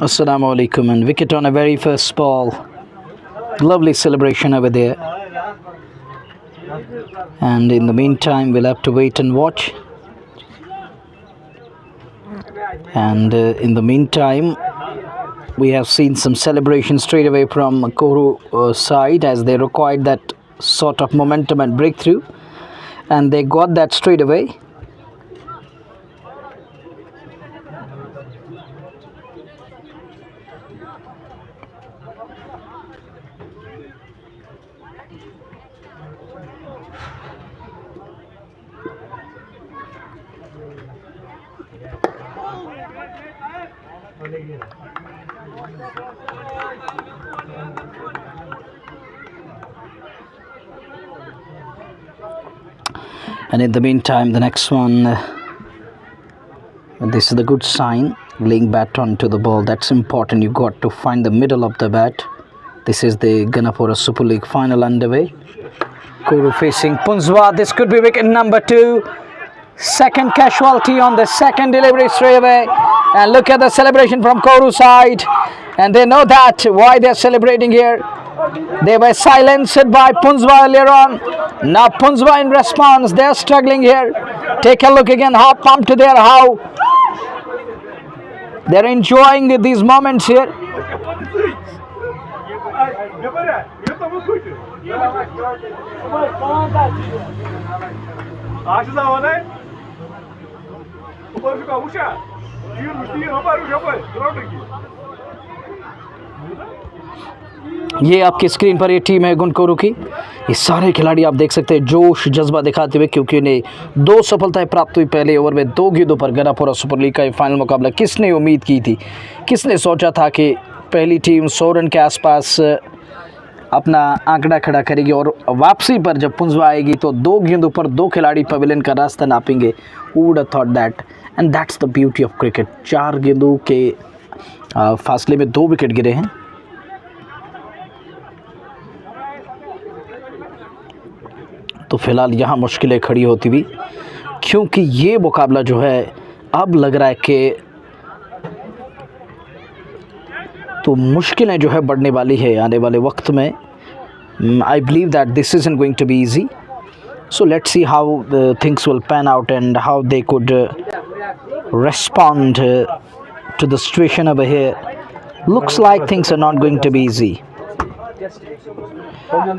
Assalamu alaikum, and wicket on a very first ball. Lovely celebration over there. And in the meantime, we'll have to wait and watch. And in the meantime, we have seen some celebration straight away from Koru side, as they required that sort of momentum and breakthrough, and they got that straight away. And in the meantime, the next one, this is the good sign, laying bat onto the ball. That's important. You got to find the middle of the bat. This is the Ganapora Super League final underway. Koru facing Punzwa. This could be wicket number 2. Second casualty on the second delivery straight away. And look at the celebration from Koru side. And they know that why they're celebrating here. They were silenced by Punzwa earlier on. Now Punzwa in response, they're struggling here. Take a look again how pumped they are, how they're enjoying these moments here. ये आपकी screen पर ये team है गुनकोरू की। ये सारे खिलाड़ी आप देख सकते हैं जोश जज्बा दिखाते हुए, क्योंकि उन्हें 2 सफलताएं प्राप्त हुई पहले ओवर में 2 गेंदों पर। गनापोरा सुपर लीग का ये फाइनल मुकाबला किसने उम्मीद की थी, किसने सोचा था कि पहली टीम 100 रन के आसपास अपना आंकड़ा खड़ा करेगी और वापसी पर जब पुंजवा आएगी तो 2 गेंदों पर 2 खिलाड़ी पवेलियन का रास्ता नापेंगे। Who would have thought that? And that's the beauty of cricket. 4 गेंदों के फासले में 2 विकेट गिरे हैं। तो फिलहाल यहाँ मुश्किलें खड़ी होती हुई, क्योंकि ये मुकाबला जो है अब लग रहा है कि तो मुश्किलें जो है बढ़ने वाली है आने वाले वक्त में। I believe that this is going to be easy, so let's see how the things will pan out and how they could respond to the situation over here. Looks like things are not going to be easy.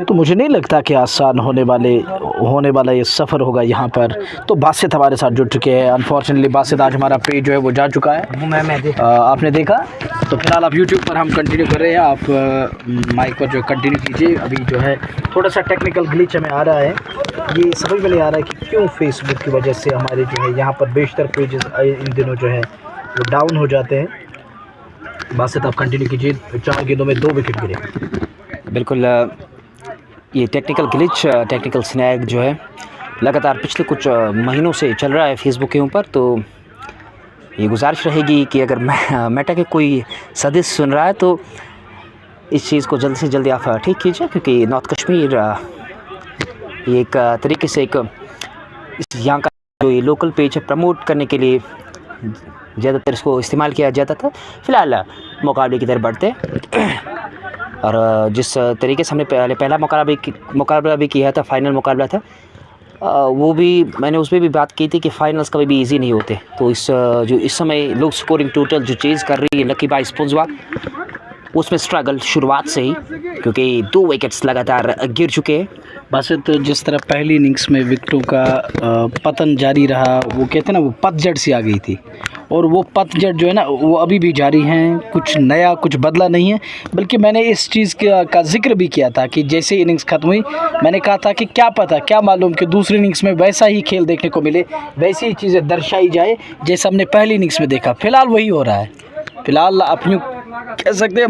तो मुझे नहीं लगता कि आसान होने वाला ये सफ़र होगा यहाँ पर। तो बासित हमारे साथ जुड़ चुके हैं। अनफॉर्चुनेटली बासित आज हमारा पेज जो है वो जा चुका है। आपने देखा। तो फिलहाल आप यूट्यूब पर हम कंटिन्यू कर रहे हैं, आप माइक पर जो कंटिन्यू कीजिए। अभी जो है थोड़ा सा टेक्निकल ग्लिच हमें आ रहा है, ये समझ में नहीं आ रहा है कि क्यों फेसबुक की वजह से हमारे जो है यहाँ पर बेशतर पेजेस इन दिनों जो है वो डाउन हो जाते हैं। बासित आप कंटिन्यू कीजिए। 4 गेंदों में 2 विकेट गिरे। बिल्कुल, ये टेक्निकल ग्लिच, टेक्निकल स्नैग जो है लगातार पिछले कुछ महीनों से चल रहा है फेसबुक के ऊपर। तो ये गुजारिश रहेगी कि अगर मेटा के कोई सदस्य सुन रहा है तो इस चीज़ को जल्द से जल्दी आप ठीक कीजिए, क्योंकि नॉर्थ कश्मीर ये एक तरीके से एक यहाँ का जो ये लोकल पेज है प्रमोट करने के लिए ज़्यादातर इसको इस्तेमाल किया जाता था। फ़िलहाल मुकाबले की तरफ बढ़ते और जिस तरीके से हमने पहला मुकाबला भी किया था, फाइनल मुकाबला था, वो भी मैंने उसमें भी बात की थी कि फाइनल्स कभी भी इजी नहीं होते। तो इस समय लोग स्कोरिंग टोटल जो चेज़ कर रही है लकी बाई पुंजवा, उसमें स्ट्रगल शुरुआत से ही, क्योंकि 2 विकेट्स लगातार गिर चुके हैं। बस तो जिस तरह पहली इनिंग्स में विकेटों का पतन जारी रहा, वो कहते हैं ना वो पतझड़ सी आ गई थी, और वो पतझड़ जो है ना वो अभी भी जारी हैं। कुछ नया कुछ बदला नहीं है, बल्कि मैंने इस चीज़ का जिक्र भी किया था कि जैसे इनिंग्स ख़त्म हुई मैंने कहा था कि क्या पता, क्या मालूम कि दूसरी इनिंग्स में वैसा ही खेल देखने को मिले, वैसी ही चीज़ें दर्शाई जाए जैसा हमने पहली इनिंग्स में देखा। फ़िलहाल वही हो रहा है। फ़िलहाल अपनी कह सकते हैं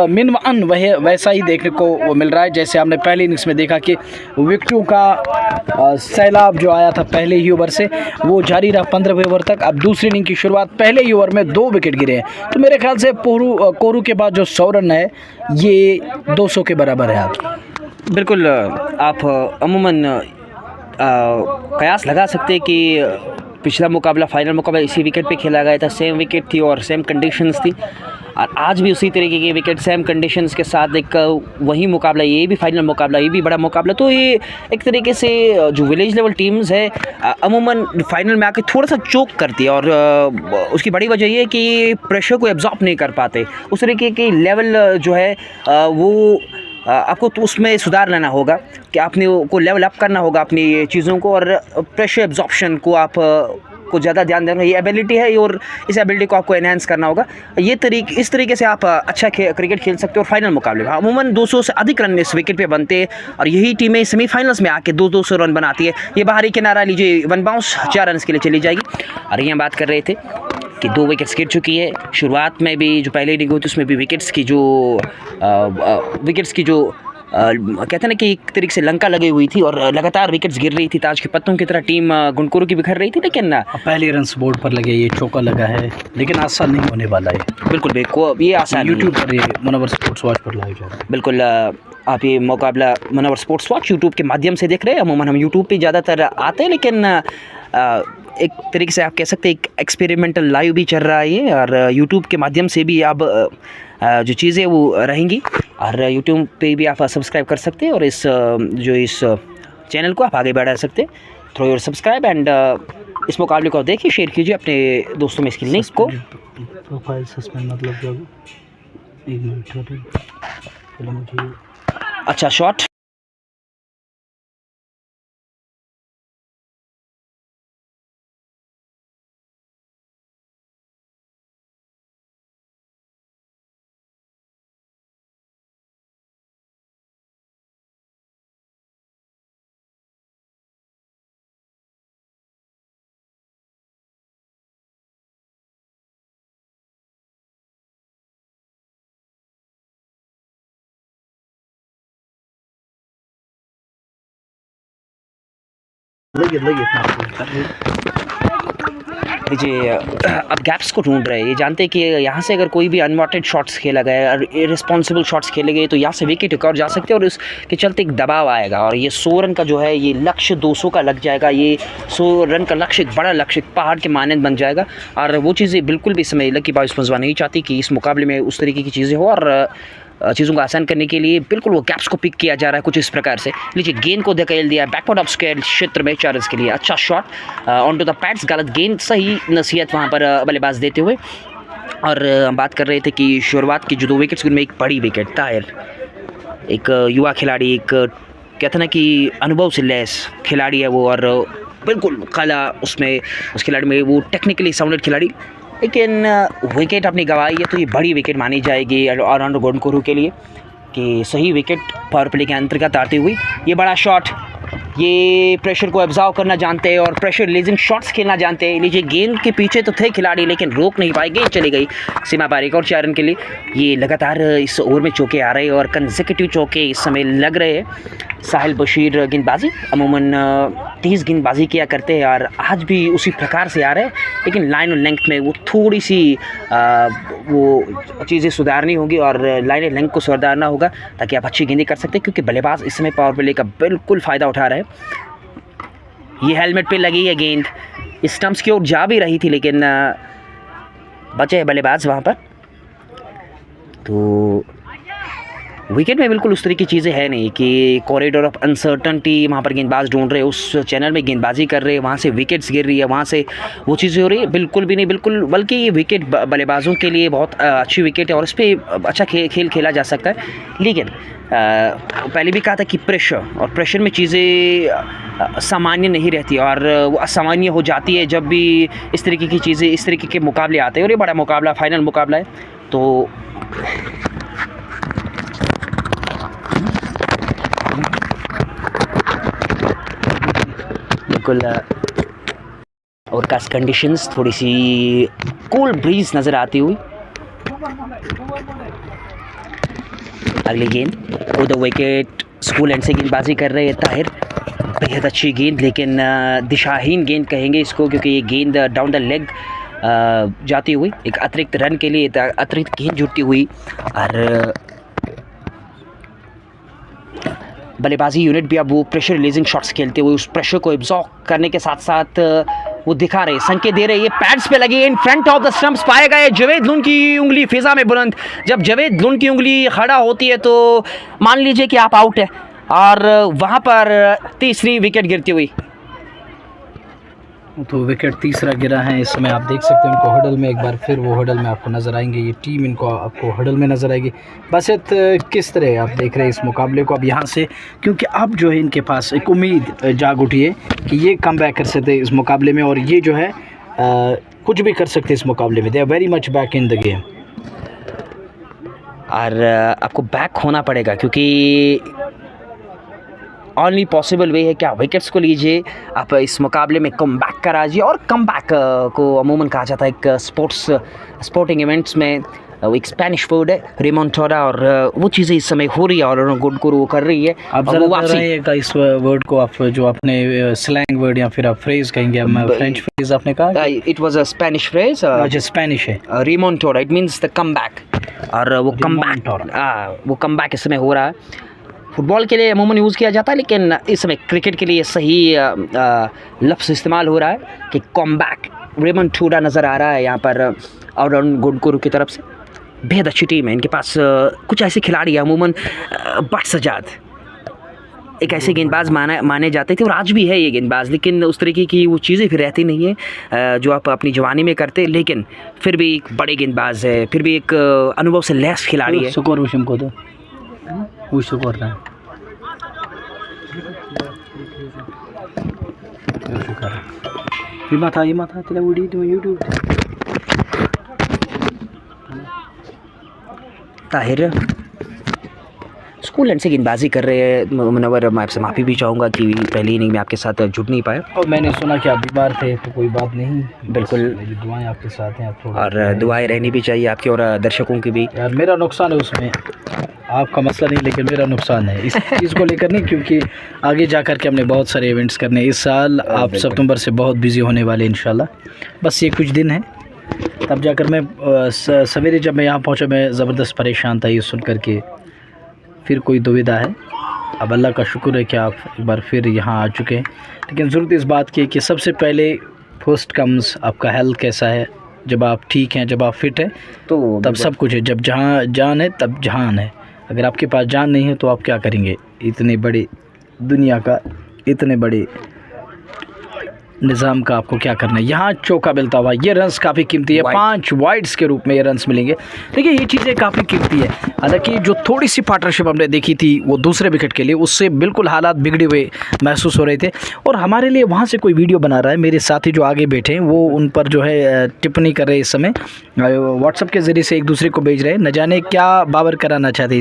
मिन मन वह वैसा ही देखने को मिल रहा है जैसे हमने पहले इनिंग्स में देखा कि विकेटों का सैलाब जो आया था पहले ही ओवर से वो जारी रहा 15वें ओवर तक। अब दूसरी इनिंग की शुरुआत, पहले ही ओवर में 2 विकेट गिरे हैं, तो मेरे ख्याल से कोरू के बाद जो 100 रन है ये 200 के बराबर है। आप बिल्कुल आप अमूमन कयास लगा सकते हैं कि पिछला मुकाबला, फाइनल मुकाबला इसी विकेट पे खेला गया था, सेम विकेट थी और सेम कंडीशंस थी, और आज भी उसी तरीके के विकेट सेम कंडीशंस के साथ एक वही मुकाबला, ये भी फाइनल मुकाबला, ये भी बड़ा मुकाबला। तो ये एक तरीके से जो विलेज लेवल टीम्स है अमूमन फाइनल में आके थोड़ा सा चोक करती है, और उसकी बड़ी वजह ये है कि प्रेशर को एब्जॉर्ब नहीं कर पाते। उस तरीके की लेवल जो है वो आपको तो उसमें सुधार लाना होगा कि आपने को लेवल अप करना होगा अपनी चीज़ों को, और प्रेशर एब्जॉर्प्शन को आप को ज़्यादा ध्यान देना, ये एबिलिटी है और इस एबिलिटी को आपको एनहांस करना होगा। इस तरीके से आप अच्छा क्रिकेट खेल सकते हो। और फाइनल मुकाबले में अमूमन 200 से अधिक रन इस विकेट पे बनते हैं, और यही टीमें सेमीफाइनल्स में आके 200 रन बनाती है। ये बाहरी किनारा लीजिए, 1 बाउंस 4 रन के लिए चली जाएगी। और ये हम बात कर रहे थे कि 2 विकेट्स गिर चुकी है। शुरुआत में भी जो पहले इनिंग हुई थी उसमें भी विकेट्स की जो कहते हैं ना कि एक तरीके से लंका लगी हुई थी और लगातार विकेट्स गिर रही थी, ताज के पत्तों की तरह टीम गुनकुरु की बिखर रही थी। लेकिन पहले रन बोर्ड पर लगे, ये चौका लगा है, लेकिन आसान नहीं होने वाला है। बिल्कुल ये आसान यूट्यूब पर ये मुनव्वर स्पोर्ट्स वॉच पर लाइव जा रहा है। बिल्कुल आप ये मुकाबला मुनव्वर स्पोर्ट्स वॉच यूट्यूब के माध्यम से देख रहे हैं। अमूमन हम यूट्यूब पे ज़्यादातर आते हैं, लेकिन एक तरीके से आप कह सकते हैं एक एक्सपेरिमेंटल लाइव भी चल रहा है ये, और यूट्यूब के माध्यम से भी अब जो चीज़ें वो रहेंगी, और यूट्यूब पे भी आप सब्सक्राइब कर सकते हैं, और इस चैनल को आप आगे बढ़ा सकते हैं थ्रू योर सब्सक्राइब। एंड इस मुकाबले को देखिए, शेयर कीजिए अपने दोस्तों में इसकी लिंक को। प्रोफाइल सस्पेंड मतलब जब 1 मिनट मुझे अच्छा शॉट, देखिए अब गैप्स को ढूंढ रहे हैं। ये जानते हैं कि यहाँ से अगर कोई भी अनवांटेड शॉट्स खेला गया और इररिस्पॉन्सिबल शॉट्स खेले गए तो यहाँ से विकेट रिकॉर्ड जा सकते हैं, और इसके चलते एक दबाव आएगा, और ये 100 रन का जो है ये लक्ष्य 200 का लग जाएगा। ये 100 रन का लक्ष्य एक बड़ा लक्ष्य, एक पहाड़ के मानंद बन जाएगा, और वो चीज़ें बिल्कुल भी समय लकी बाइस मजवा नहीं चाहती कि इस मुकाबले में उस तरीके की चीज़ें हो, और चीज़ों को आसान करने के लिए बिल्कुल वो गैप्स को पिक किया जा रहा है कुछ इस प्रकार से। लीजिए गेंद को धकेल दिया बैकवर्ड ऑफ स्क्वायर क्षेत्र में 4 रन के लिए, अच्छा shot on to the pads, गलत गेंद, सही नसीहत वहाँ पर बल्लेबाज देते हुए। और हम बात कर रहे थे कि शुरुआत की जो 2 विकेट्स में एक बड़ी विकेट, ताहिर एक युवा खिलाड़ी, एक कहते ना कि अनुभव से लैस खिलाड़ी है वो, और बिल्कुल कला उसमें उस खिलाड़ी में, वो टेक्निकली साउंडेड खिलाड़ी, लेकिन विकेट अपनी गंवाई है तो ये बड़ी विकेट मानी जाएगी ऑलराउंडर गुनकुरु के लिए कि सही विकेट पावर प्ले के अंतर्गत आती हुई। ये बड़ा शॉट, ये प्रेशर को एब्जॉर्व करना जानते हैं और प्रेशर रिलीजिंग शॉट्स खेलना जानते हैं। लीजिए गेंद के पीछे तो थे खिलाड़ी लेकिन रोक नहीं पाए, गेंद चली गई सीमा पार, एक और 4 रन के लिए। ये लगातार इस ओवर में चौके आ रहे हैं और कंसेक्यूटिव चौके इस समय लग रहे हैं। साहिल बशीर गेंदबाजी अमूमन तेज़ गेंदबाजी किया करते हैं और आज भी उसी प्रकार से आ रहे हैं, लेकिन लाइन और लेंथ में वो थोड़ी सी वो चीज़ें सुधारनी होगी और लाइन और लेंथ को सुधारना होगा ताकि आप अच्छी गेंदें कर सकते हैं, क्योंकि बल्लेबाज इस समय पावर प्ले का बिल्कुल फ़ायदा उठा रहे हैं। ये हेलमेट पे लगी है गेंद, स्टंप्स की ओर जा भी रही थी लेकिन बचे हैं बल्लेबाज वहाँ पर। तो विकेट में बिल्कुल उस तरह की चीज़ें है नहीं कि कॉरिडोर ऑफ अनसर्टनटी वहाँ पर गेंदबाज ढूंढ रहे हैं, उस चैनल में गेंदबाजी कर रहे हैं, वहाँ से विकेट्स गिर रही है, वहाँ से वो चीज़ें हो रही है, बिल्कुल भी नहीं, बिल्कुल। बल्कि ये विकेट बल्लेबाजों के लिए बहुत अच्छी विकेट है और इस पर अच्छा खेल खेला जा सकता है। लेकिन पहले भी कहा था कि प्रेशर में चीज़ें सामान्य नहीं रहती और वो असामान्य हो जाती है जब भी इस तरीके की चीज़ें, इस तरीके के मुकाबले आते हैं। और ये बड़ा मुकाबला, फाइनल मुकाबला है, तो बिल्कुल ओवरकास्ट कंडीशंस, थोड़ी सी कूल ब्रीज नज़र आती हुई, अगली गेंद with the wicket, school and से गेंदबाजी कर रहे हैं ताहिर। बेहद अच्छी गेंद, लेकिन दिशाहीन गेंद कहेंगे इसको, क्योंकि ये गेंद डाउन द लेग जाती हुई एक अतिरिक्त रन के लिए अतिरिक्त गेंद जुटती हुई। और बल्लेबाजी यूनिट भी अब वो प्रेशर रिलीजिंग शॉट्स खेलते हुए उस प्रेशर को एब्जॉर्ब करने के साथ साथ वो दिखा रहे, संकेत दे रहे। ये पैड्स पे लगे in front of the stumps पाए गए। जवेद लुन की उंगली फिजा में बुलंद। जब जवेद लुन की उंगली खड़ा होती है तो मान लीजिए कि आप आउट है, और वहाँ पर तीसरी विकेट गिरती हुई। तो विकेट तीसरा गिरा है इस समय। आप देख सकते हैं उनको हडल में, एक बार फिर वो हडल में आपको नज़र आएंगे। ये टीम इनको आपको हडल में नज़र आएगी। बस किस तरह आप देख रहे हैं इस मुकाबले को अब यहाँ से, क्योंकि अब जो है इनके पास एक उम्मीद जाग उठी है कि ये कम बैक कर सकते हैं इस मुकाबले में, और ये जो है कुछ भी कर सकते हैं इस मुकाबले में। They are very much back in the game. और आपको बैक होना पड़ेगा, क्योंकि ओनली पॉसिबल वे है कि आप विकेट्स को लीजिए, आप इस मुकाबले में कम बैक कराजिए। और कम बैक को अमूमन कहा जाता है एक स्पोर्टिंग इवेंट्स में, वो एक स्पेनिश वर्ड है रिमोंटोरा, और वो चीज़ें इस समय हो रही है और गुड को वो कर रही है। आप जरा बताइएगा इस वर्ड को, आप जो आपने स्लैंग वर्ड या फिर आप फ्रेज कहेंगे, फ्रेंच फ्रेज आपने कहा? It was a Spanish phrase, जो स्पेनिश है रिमोंटोरा, it means the come back. और वो कम बैक इस समय हो रहा है। फुटबॉल के लिए अमूमन यूज़ किया जाता है, लेकिन इस समय क्रिकेट के लिए सही लफ्ज़ इस्तेमाल हो रहा है कि कॉमबैक। रिमोंटोरा नज़र आ रहा है यहाँ पर ऑलराउंड गुडकुरू की तरफ से। बेहद अच्छी टीम है इनके पास। कुछ ऐसे खिलाड़ी हैं अमूमन, बट सजाद एक ऐसे गेंदबाज माने जाते थे, और आज भी है ये गेंदबाज, लेकिन उस तरीके की वो चीज़ें फिर रहती नहीं है जो आप अपनी जवानी में करते, लेकिन फिर भी एक बड़े गेंदबाज है, फिर भी एक अनुभव से लैस खिलाड़ी है। सुकोर विषम को तो वो सुकोर रहा है। ये माथा तेरा video YouTube Tahir school and से गेंदबाजी कर रहे हैं। मुनव्वर, मैं आपसे माफ़ी भी चाहूँगा कि पहले इनिंग में आपके साथ जुट नहीं पाया, और मैंने सुना कि आप बीमार थे, तो कोई बात नहीं, बिल्कुल मेरी दुआएं आपके साथ हैं। आप थोड़ा और दुआएं रहनी भी चाहिए आपकी और दर्शकों की भी। यार मेरा नुकसान है उसमें, आपका मसला नहीं, लेकिन मेरा नुकसान है इस चीज़ को लेकर नहीं, क्योंकि आगे जा कर के हमने बहुत सारे इवेंट्स करने इस साल। आप सितंबर से बहुत बिजी होने वाले इंशाल्लाह। बस ये कुछ दिन है, तब जाकर मैं सवेरे जब मैं यहाँ पहुँचा मैं ज़बरदस्त परेशान था ये सुन कर के। फिर कोई दुविधा है, अब अल्लाह का शुक्र है कि आप एक बार फिर यहाँ आ चुके हैं। लेकिन ज़रूरत इस बात की है कि सबसे पहले फर्स्ट कम्स आपका हेल्थ कैसा है। जब आप ठीक हैं, जब आप फिट हैं, तो तब सब कुछ है। जब जहाँ जान है तब जहान है। अगर आपके पास जान नहीं है तो आप क्या करेंगे? इतने बड़ी दुनिया का, इतने बड़े निज़ाम का आपको क्या करना है? यहाँ चौका मिलता हुआ, ये रन्स काफ़ी कीमती है, 5 वाइड्स के रूप में ये रन्स मिलेंगे। देखिए ये चीज़ें काफ़ी कीमती है। हालांकि जो थोड़ी सी पार्टनरशिप हमने देखी थी वो दूसरे विकेट के लिए, उससे बिल्कुल हालात बिगड़े हुए महसूस हो रहे थे। और हमारे लिए वहाँ से कोई वीडियो बना रहा है, मेरे साथी जो आगे बैठे हैं वो उन पर जो है टिप्पणी कर रहे हैं इस समय, व्हाट्सअप के ज़रिए से एक दूसरे को भेज रहे हैं। न जाने क्या बावर कराना चाहते हैं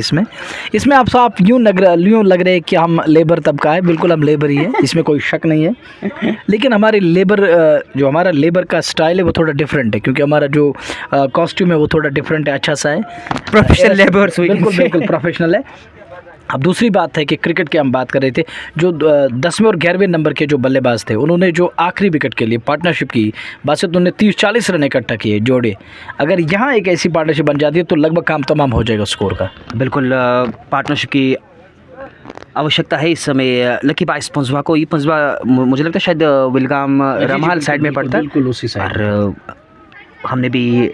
इसमें आप साफ यूँ लग रहे हैं कि हम लेबर तबका है। बिल्कुल हम लेबर ही है, इसमें कोई शक नहीं है। लेकिन हमारे लेबर जो हमारा लेबर का स्टाइल है वो थोड़ा डिफरेंट है, क्योंकि हमारा जो कॉस्ट्यूम है वो थोड़ा डिफरेंट है, अच्छा सा है, प्रोफेशनल लेबर। बिल्कुल प्रोफेशनल है। अब दूसरी बात है कि क्रिकेट की हम बात कर रहे थे, जो 10वें और 11वें नंबर के जो बल्लेबाज थे उन्होंने जो आखिरी विकेट के लिए पार्टनरशिप की, बस उन्होंने 30-40 रन इकट्ठा किए जोड़े। अगर यहाँ एक ऐसी पार्टनरशिप बन जाती है तो लगभग काम तमाम हो जाएगा स्कोर का। बिल्कुल पार्टनरशिप की आवश्यकता है इस समय। लकी बाइस पंजवा को, ये पंजवा मुझे लगता है शायद विलगाम रमाल साइड में पड़ता है, बिल्कुल उसी साइड। और हमने भी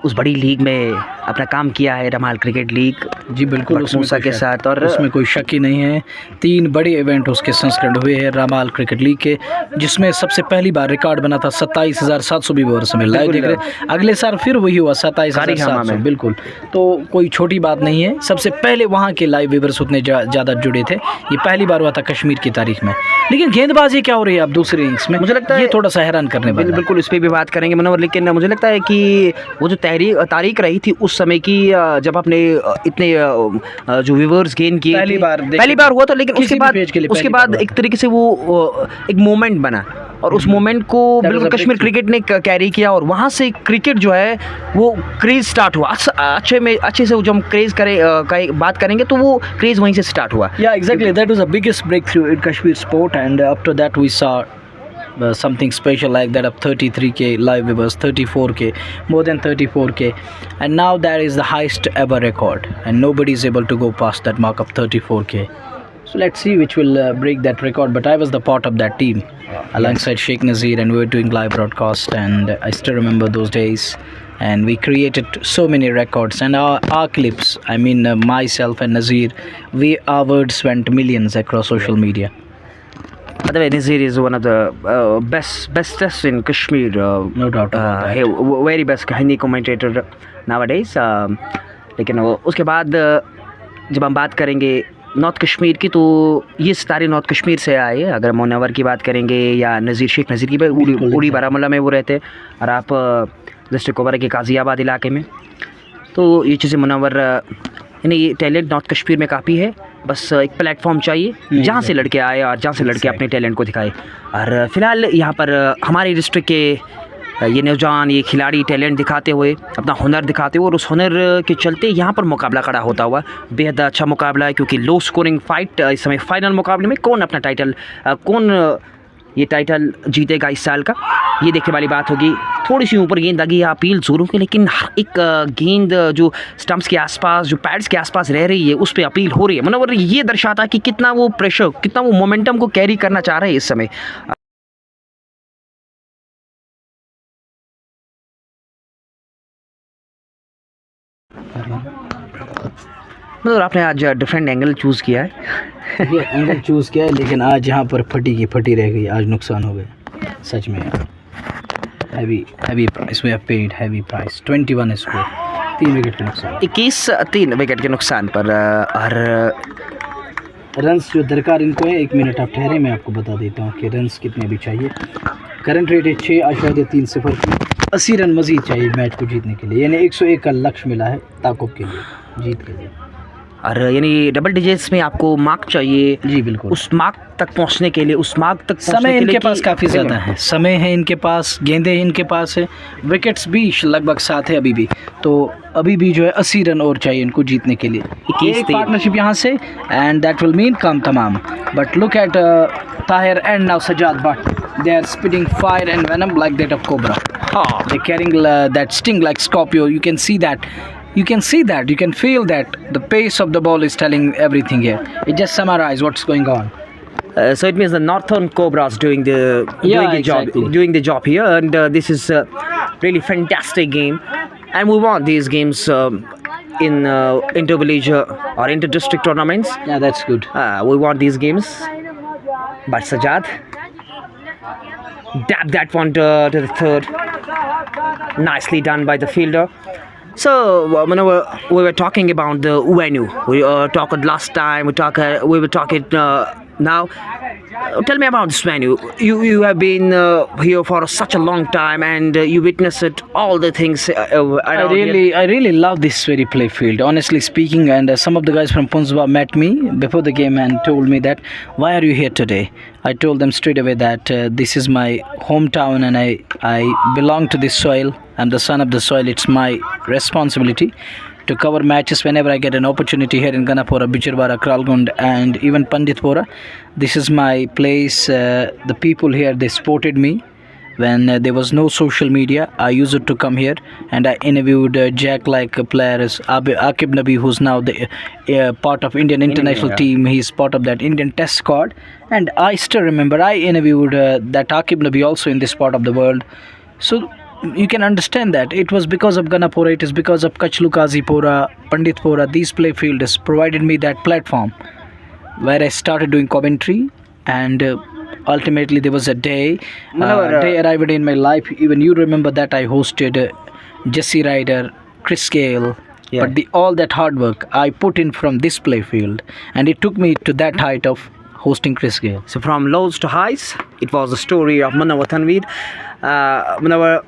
उस बड़ी लीग में अपना काम किया है, रमाल क्रिकेट लीग। जी बिल्कुल, मूसा के साथ, और उसमें कोई शक ही नहीं है। 3 बड़े इवेंट उसके संस्करण हुए हैं रमाल क्रिकेट लीग के, जिसमें सबसे पहली बार रिकॉर्ड बना था 27,700 व्यूअर्स में लाइव देख रहे। अगले साल फिर वही हुआ 27,700। बिल्कुल, तो कोई छोटी बात नहीं है। सबसे पहले वहाँ के लाइव व्यूअर्स उतने ज़्यादा जुड़े थे, ये पहली बार हुआ था कश्मीर की तारीख में। लेकिन गेंदबाजी क्या हो रही है अब दूसरे इनिंग्स में, मुझे लगता है ये थोड़ा सा हैरान करने वाला। बिल्कुल इस पर भी बात करेंगे मनोहर, लेकिन मुझे लगता है कि वो जो तारीख रही थी उस समय की, जब आपने इतने जो व्यूअर्स गेन किए पहली बार हुआ था, लेकिन उसके बाद एक तरीके से वो एक मोमेंट बना और उस मोमेंट को बिल्कुल कश्मीर क्रिकेट ने कैरी किया और वहाँ से क्रिकेट जो है वो क्रेज़ स्टार्ट हुआ। अच्छे से जो हम क्रेज़ बात करेंगे तो वो क्रेज़ वहीं से स्टार्ट हुआ। Yeah, exactly. That was the biggest breakthrough in Kashmir sport, and after that we saw something special like that of 33k live viewers, 34k, more than 34k, and now that is the highest ever record, and nobody is able to go past that mark of 34k. So let's see which will break that record. But I was the part of that team alongside Sheikh Nazir, and we were doing live broadcast, and I still remember those days. And we created so many records, and our clips, I mean myself and Nazir, our words went millions across social media. By the way, Nazir is one of the bestest in Kashmir. No doubt about that. Very best Hindi commentator nowadays. लेकिन उसके बाद जब हम बात करेंगे north Kashmir की, तो ये सितारे नॉर्थ कश्मीर से आए। अगर मुनव्वर की बात करेंगे या शेख नज़ीर की, उड़ी बारामूला में वो रहते, और आप डिस्ट्रिक्ट कोबरा के गाज़ियाबाद इलाके में, तो ये चीज़ें मुनव्वर यानी ये टैलेंट नॉर्थ कश्मीर में काफ़ी है। बस एक प्लेटफॉर्म चाहिए जहाँ से लड़के आए और जहाँ से लड़के अपने टैलेंट को दिखाए। और फिलहाल यहाँ पर हमारे डिस्ट्रिक्ट के ये नौजवान, ये खिलाड़ी टैलेंट दिखाते हुए, अपना हुनर दिखाते हुए, और उस हुनर के चलते यहाँ पर मुकाबला खड़ा होता हुआ। बेहद अच्छा मुकाबला है, क्योंकि लो स्कोरिंग फाइट इस समय फाइनल मुकाबले में कौन अपना टाइटल, कौन ये टाइटल जीतेगा इस साल का, ये देखने वाली बात होगी। थोड़ी सी ऊपर गेंद लगी है अपील जोरों की, लेकिन एक गेंद जो स्टंप्स के आसपास, जो पैड्स के आसपास रह रही है, उस पर अपील हो रही है। मतलब ये दर्शाता है कि कितना वो प्रेशर, कितना वो मोमेंटम को कैरी करना चाह रहे हैं इस समय। मतलब आपने आज डिफरेंट एंगल चूज़ किया है। ये एंगल चूज़ किया है, लेकिन आज यहाँ पर फटी की फटी रह गई। आज नुकसान हो गया सच में। Heavy price we have paid, heavy price 21 score, 3 wicket के नुकसान, 3 विकेट के नुकसान पर। और रन्स जो दरकार इनको है, 1 मिनट आप ठहरे, मैं आपको बता देता हूँ कि रन्स कितने भी चाहिए। करंट रेट है 6.30 की। 80 रन मज़ीद चाहिए मैच को जीतने के लिए, यानी 101 का लक्ष्य मिला है ताक़ुब के लिए, जीत के लिए। और यानी डबल डिजिट्स में आपको मार्क चाहिए। जी बिल्कुल। उस मार्क तक पहुंचने के लिए, उस मार्क तक समय इनके पास काफ़ी ज़्यादा है, समय है इनके पास, गेंदें इनके पास है, विकेट्स भी लगभग 7 है अभी भी, तो अभी भी जो है 80 रन और चाहिए इनको जीतने के लिए। एक पार्टनरशिप यहाँ से, एंड दैट विल मीन काम तमाम। But look at Tahir and now Sajjad but, they are spitting fire and venom like that of cobra. They're carrying that sting like scorpio. You can see that, you can feel that the pace of the ball is telling everything here. It just summarizes what's going on. So it means the northern cobras doing the job here, and this is a really fantastic game, and we want these games in inter-village or inter-district tournaments. Yeah, that's good. We want these games. But Sajad dabbed that one to the third. Nicely done by the fielder. So whenever we were talking about the venue, we talked last time, we were talking now. Tell me about this venue. You have been here for such a long time, and you witness it, all the things around here. I really love this very play field, honestly speaking. And some of the guys from Punjab met me before the game and told me that, why are you here today? I told them straight away that this is my hometown, and I belong to this soil. I'm the son of the soil. It's my responsibility to cover matches whenever I get an opportunity here in Ganapora, Bichirwara, Kralgund, and even Panditpura. This is my place. The people here, they supported me when there was no social media. I used to come here and I interviewed Jack-like players, Akib Nabi, who's now the part of Indian international team. He's part of that Indian test squad, and I still remember I interviewed that Akib Nabi also in this part of the world. So you can understand that it was because of Ganapora, it is because of Kachlu, Kazipura, Panditpura. These play fielders provided me that platform where I started doing commentary, and ultimately there was a day arrived in my life. Even you remember that I hosted Jesse Ryder, Chris Gale. Yeah. But all that hard work I put in from this play field, and it took me to that height of hosting Chris Gale. So from lows to highs, it was the story of Munawar Tanveer. Munawar,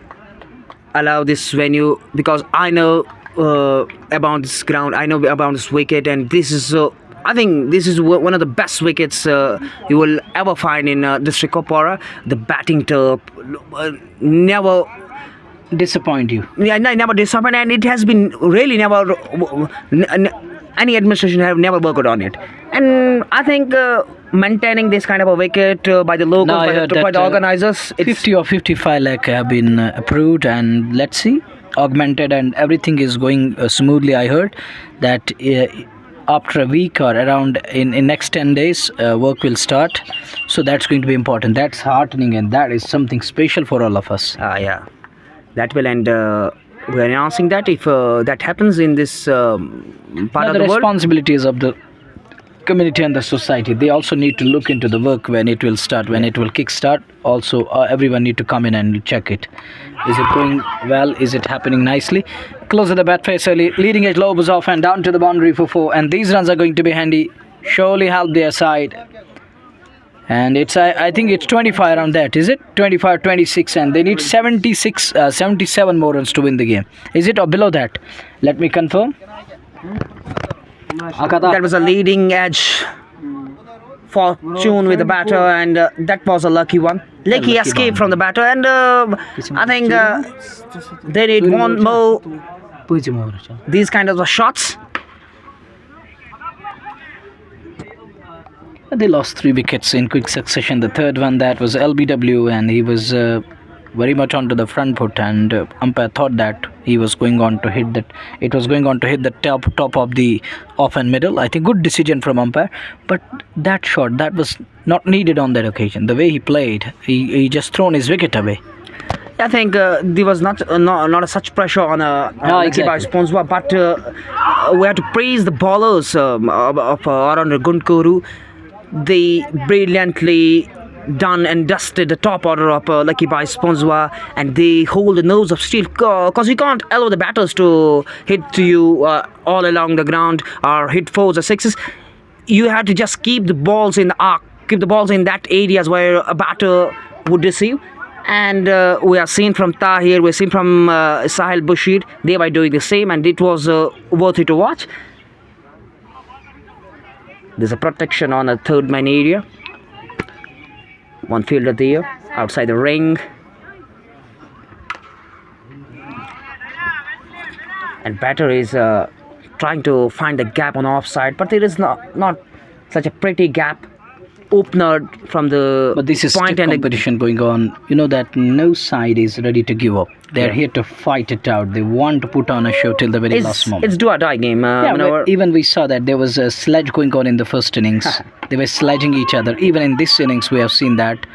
I love this venue because I know about this ground, I know about this wicket, and this is I think this is one of the best wickets you will ever find in District Ganapora. The batting turf never. Disappoint you. Yeah, never disappointed, and it has been really never. Any administration have never worked on it, and I think maintaining this kind of a wicket by the locals, Now I heard by that, the organizers, it's 50 or 55 lakh have been approved, and let's see, augmented, and everything is going smoothly. I heard that after a week or around in next 10 days work will start, so that's going to be important. That's heartening, and that is something special for all of us. yeah, that will end. We are announcing that if that happens in this part Now of the the world, responsibilities of the community and the society, they also need to look into the work when it will start, when it will kick start. Also everyone need to come in and check it. Is it going well? Is it happening nicely? Close at the bat face early, leading edge lob is off and down to the boundary for 4, and these runs are going to be handy, surely help their side. And it's I think it's 25 around that, is it? 25, 26, and they need 77 more runs to win the game. Is it or below that? Let me confirm. that was a leading edge fortune with the batter, and that was a lucky one. Lucky escape from the batter, and I think they need one more these kind of shots. They lost 3 wickets in quick succession. The third one, that was LBW, and he was very much onto the front foot, and umpire thought that he was going on to hit that. It was going on to hit the top of the off and middle. I think good decision from umpire, but that shot, that was not needed on that occasion. The way he played, he just thrown his wicket away. I think there was not such pressure on exactly. by Sponswa, but we have to praise the bowlers of around Guntkuru. They brilliantly done and dusted the top order of Lucky by Sponswa, and they hold the nerves of steel, because you can't allow the batters to hit to you all along the ground or hit 4s or 6s. You have to just keep the balls in the arc, keep the balls in that areas where a batter would receive. And we are seen from Tahir, we're seen from Sahil Bushir, they were doing the same, and it was worth it to watch. There's a protection on a third man area. One fielder there, outside the ring. And batter is trying to find the gap on the offside, but there is not such a pretty gap. Opener from the But this is point, stiff and competition going on. You know that no side is ready to give up. They're here to fight it out. They want to put on a show till the very last moment. it's do or die game. Even we saw that there was a sledge going on in the first innings. They were sledging each other. Even in this innings, we have seen that.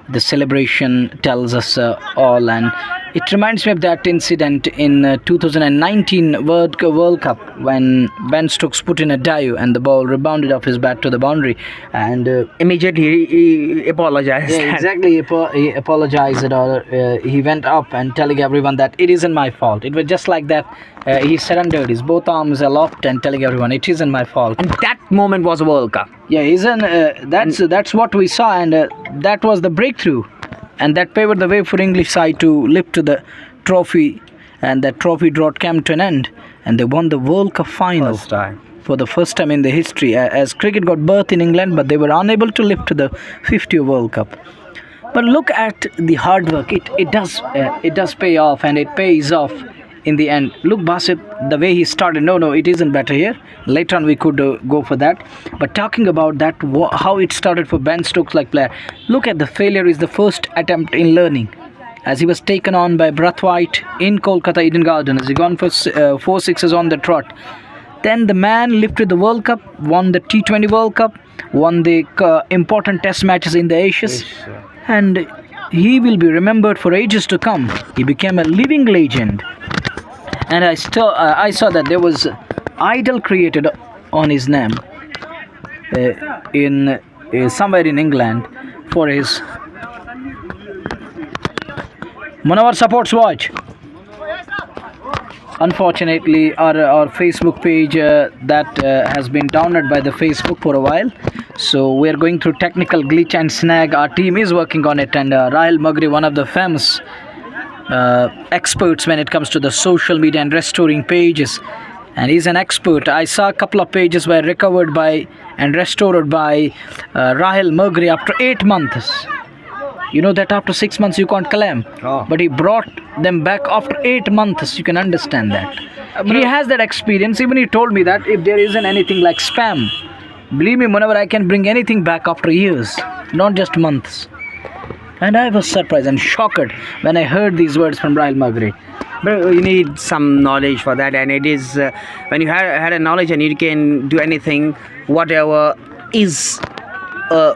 The celebration tells us all, and it reminds me of that incident in 2019 World Cup when Ben Stokes put in a dive and the ball rebounded off his bat to the boundary, and immediately he apologized. yeah, exactly. He apologized, or he went up and telling everyone that it isn't my fault. It was just like that. He surrendered his both arms aloft and telling everyone it isn't my fault. And that moment was a World Cup. Yeah, that's what we saw, and that was the breakthrough, and that paved the way for English side to lift to the trophy, and that trophy drought came to an end, and they won the World Cup final. First time. For the first time in the history, as cricket got birth in England, but they were unable to lift to the 50th World Cup. But look at the hard work. It does pay off, and it pays off in the end. Look, Basit, the way he started. No, it isn't better here. Later on, we could go for that. But talking about that, how it started for Ben Stokes like player. Look at the failure is the first attempt in learning, as he was taken on by Brathwaite in Kolkata Eden Garden, as he gone for 4 sixes on the trot. Then the man lifted the World Cup, won the T20 World Cup, won the important test matches in the Ashes, and he will be remembered for ages to come. He became a living legend. And I saw that there was idol created on his name in somewhere in England for his Munawar Supports Watch. Unfortunately, our Facebook page that has been downloaded by the Facebook for a while. So we are going through technical glitch and snag. Our team is working on it, and Rahil Magri, one of the famous experts when it comes to the social media and restoring pages, and he's an expert. I saw a couple of pages were recovered by and restored by Rahil Mugri after 8 months. You know that after 6 months you can't claim, but he brought them back after 8 months. You can understand that. He has that experience. Even he told me that if there isn't anything like spam, believe me, whenever I can bring anything back after years, not just months. And I was surprised and shocked when I heard these words from Rahil Mugri. But you need some knowledge for that, and it is when you had a knowledge and you can do anything, whatever is.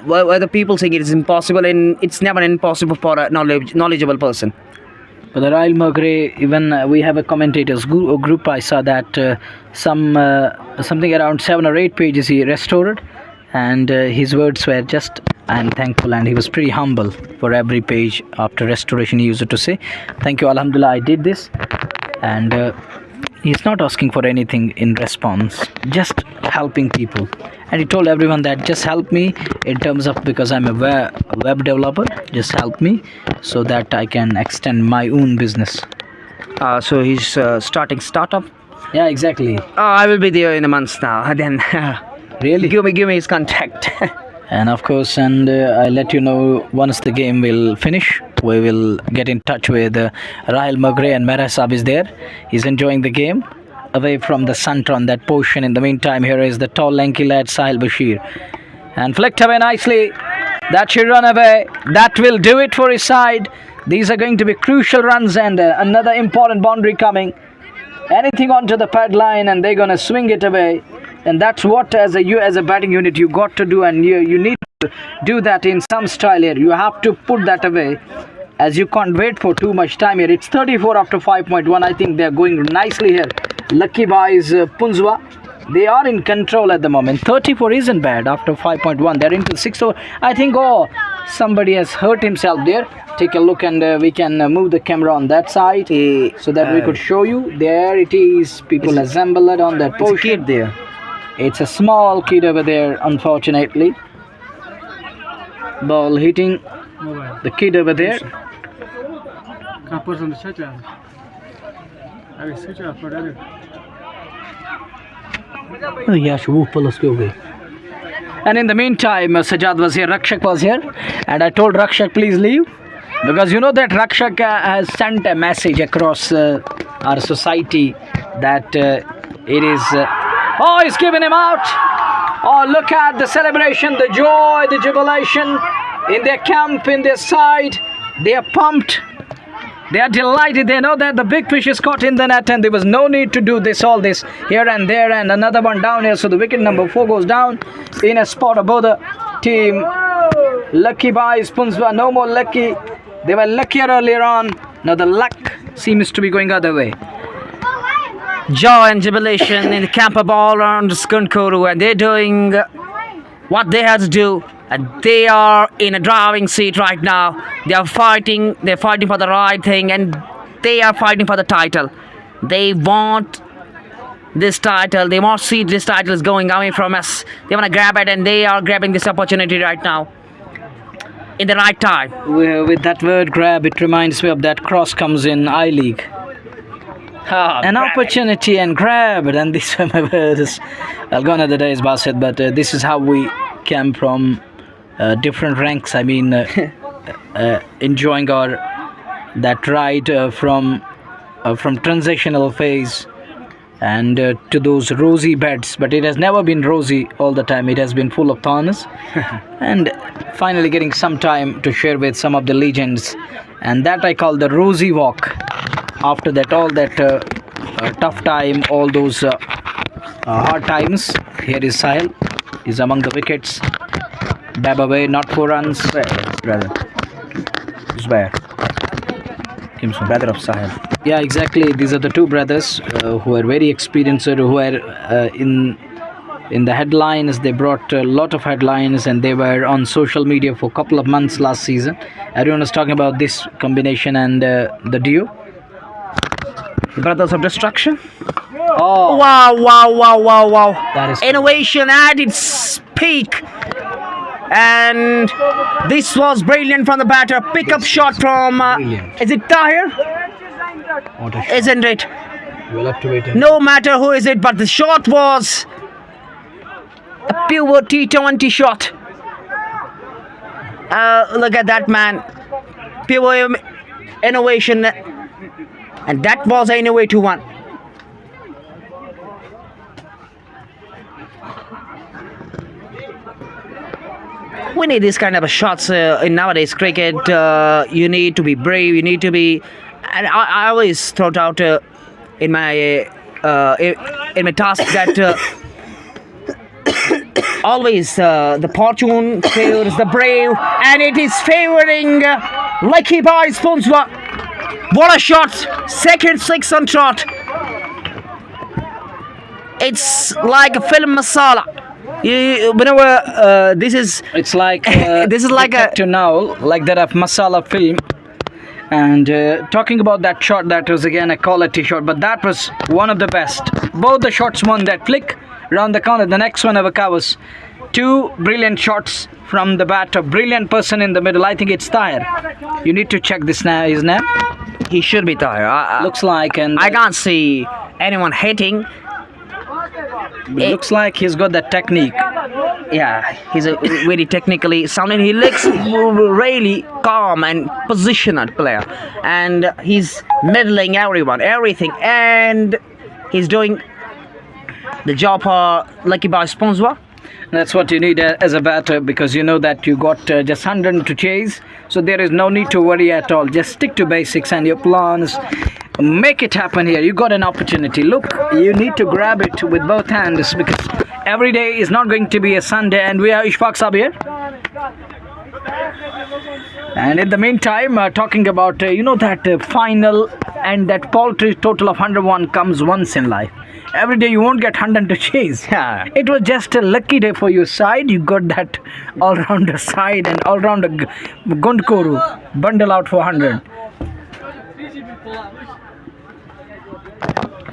Whether people saying it is impossible, and it's never impossible for a knowledgeable person. But the Rahil Mugri, even we have a commentators group. I saw that something around 7 or 8 pages he restored, and his words were just, "I'm thankful," and he was pretty humble for every page after restoration. He used to say, "Thank you, Alhamdulillah, I did this," and he's not asking for anything in response, just helping people. And he told everyone that just help me in terms of, because I'm a web developer, just help me so that I can extend my own business. So he's starting startup. Yeah, exactly. I will be there in a month now. Then Really? give me his contact. And of course, and I'll let you know once the game will finish. We will get in touch with Rahil Mugri, and Mehra Saab is there. He's enjoying the game away from the center on that portion. In the meantime, here is the tall, lanky lad Sahil Bashir, and flicked away nicely. That should run away. That will do it for his side. These are going to be crucial runs, and another important boundary coming. Anything onto the pad line, and they're gonna swing it away. And that's what, as a batting unit, you got to do, and you need to do that in some style here. You have to put that away, as you can't wait for too much time here. It's 34 after 5.1. I think they're going nicely here. Lucky boys, Punjwa, they are in control at the moment. 34 isn't bad after 5.1. They're into the 6th over. I think, somebody has hurt himself there. Take a look, and we can move the camera on that side so that we could show you. There it is. People assembled on that portion. It's a kid there. It's a small kid over there, unfortunately. Ball hitting the kid over there. And in the meantime, Sajjad was here, Rakshak was here, and I told Rakshak, please leave, because you know that Rakshak has sent a message across our society that it is... he's giving him out. Look at the celebration, the joy, the jubilation in their camp, in their side. They are pumped. They are delighted. They know that the big fish is caught in the net, and there was no need to do all this here and there, and another one down here. So the wicket number 4 goes down in a spot of both the team. Lucky boys, Punjwa, no more lucky. They were luckier earlier on. Now the luck seems to be going other way. Joy and jubilation in the camp of all around Ganapora, and they're doing what they have to do, and they are in a driving seat right now. They are fighting. They're fighting for the right thing, and they are fighting for the title. They want this title. They want to see this title is going away from us. They want to grab it, and they are grabbing this opportunity right now in the right time. With that word grab, it reminds me of that cross comes in I-League. An opportunity and grab it, and this is my words. Well, gone are the days, Basit, but this is how we came from different ranks. I mean, enjoying that ride from transitional phase and to those rosy beds, but it has never been rosy all the time. It has been full of thorns. And finally getting some time to share with some of the legends, and that I call the rosy walk. After that, all that tough time, all those hard times. Here is Sahil. He's among the wickets. Dab away, not 4 runs. Brother. Zubair. Kimson, brother of Sahil. Yeah, exactly. These are the two brothers who are very experienced, who are in the headlines. They brought a lot of headlines, and they were on social media for a couple of months last season. Everyone was talking about this combination and the duo. The Brothers of Destruction. Oh, Wow. that is Innovation at its peak. And this was brilliant from the batter. Pick-up shot from... is it Tahir? what a shot. Isn't it? We'll have to wait. No matter who is it, but the shot was a pure T20 shot. Look at that, man. Pure innovation. And that was an innovative one. We need this kind of shots in nowadays cricket. You need to be brave. You need to be, and I always throw it out in my task that always the fortune favors the brave, and it is favoring Lucky Boy Sponsor. What a shot! Second six on shot. It's like a film masala. Whenever this is, It's like this is like a to now, like that of masala film. And talking about that shot, that was again a quality shot, but that was one of the best. Both the shots won that flick round the corner. The next one ever covers. Two brilliant shots from the bat. A brilliant person in the middle. I think it's Tahir. You need to check this now. His name he should be tired. looks like, and I can't see anyone hitting. looks like he's got that technique. Yeah, he's a very technically sound, and he looks really calm and positioned player, and he's middling everything, and he's doing the job for Lucky Boy Sponsor. That's what you need as a batter, because you know that you got just 100 to chase, so there is no need to worry at all. Just stick to basics and your plans. Make it happen here. You got an opportunity. Look, you need to grab it with both hands, because every day is not going to be a Sunday, and we have Ishfaq Sab here. And in the meantime, talking about that final and that paltry total of 101 comes once in life. Every day you won't get 100 to chase. Yeah. It was just a lucky day for your side. You got that all-rounder side and all-rounder Gundkoru bundle out for 100.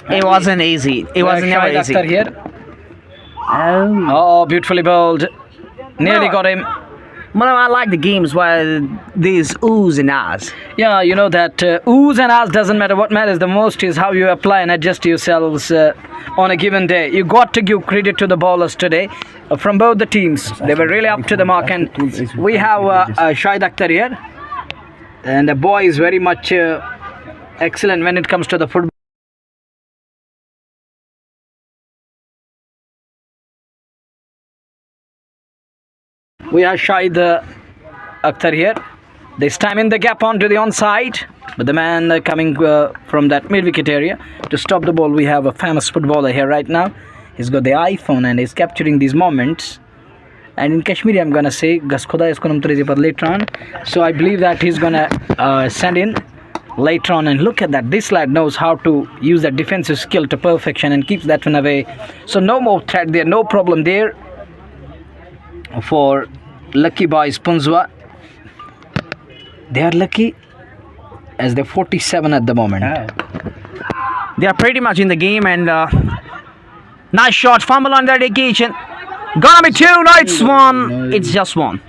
It wasn't easy. It wasn't never Shahid easy. Akhtar here. Oh. Oh, beautifully bowled. Nearly got him. Well, I like the games where these oohs and ahs. Yeah, you know that oohs and ahs doesn't matter. What matters the most is how you apply and adjust yourselves on a given day. You got to give credit to the bowlers today from both the teams. They were really up to the mark, and we have Shahid Akhtar here, and the boy is very much excellent when it comes to the football. We have Shahid Akhtar here. This time in the gap onto the onside, but the man coming from that mid-wicket area to stop the ball. We have a famous footballer here right now. He's got the iPhone and he's capturing these moments. And in Kashmiri, I'm gonna say Gas Khuda isko nam tere par later on. So I believe that he's gonna send in later on. And look at that. This lad knows how to use that defensive skill to perfection and keeps that one away. So no more threat there, no problem there for Lucky Boy Punjwa. They are lucky as they're 47 at the moment. They are pretty much in the game, and nice shot, fumble on that occasion. Gonna be two, no, it's one. It's just one.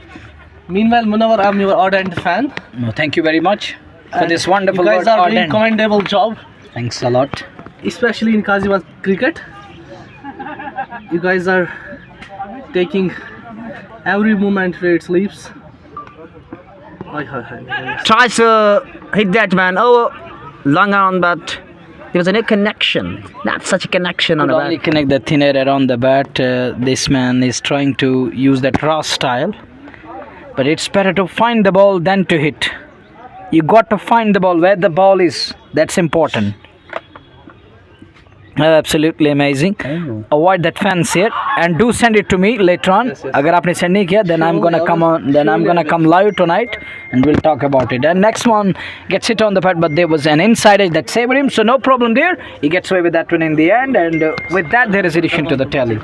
Meanwhile, Munawar, I'm your ardent fan. No, thank you very much for this wonderful You guys are doing ardent. commendable job, Thanks a lot. especially in Kaziwaz cricket. You guys are taking every moment where it sleeps. Tries to hit that man. Oh, long on, but there was no connection. Not such a connection on Could the only bat. connect the thin air around the bat. This man is trying to use that raw style, but it's better to find the ball than to hit. You got to find the ball where the ball is. That's important. Absolutely amazing. Avoid that fence here and do send it to me later on. Agar aapne send nahi kiya, then I'm gonna come on. Then I'm gonna come live tonight and we'll talk about it. And next one gets hit on the pad, but there was an inside edge that saved him, so no problem there. He gets away with that one in the end, and with that there is addition to the tally.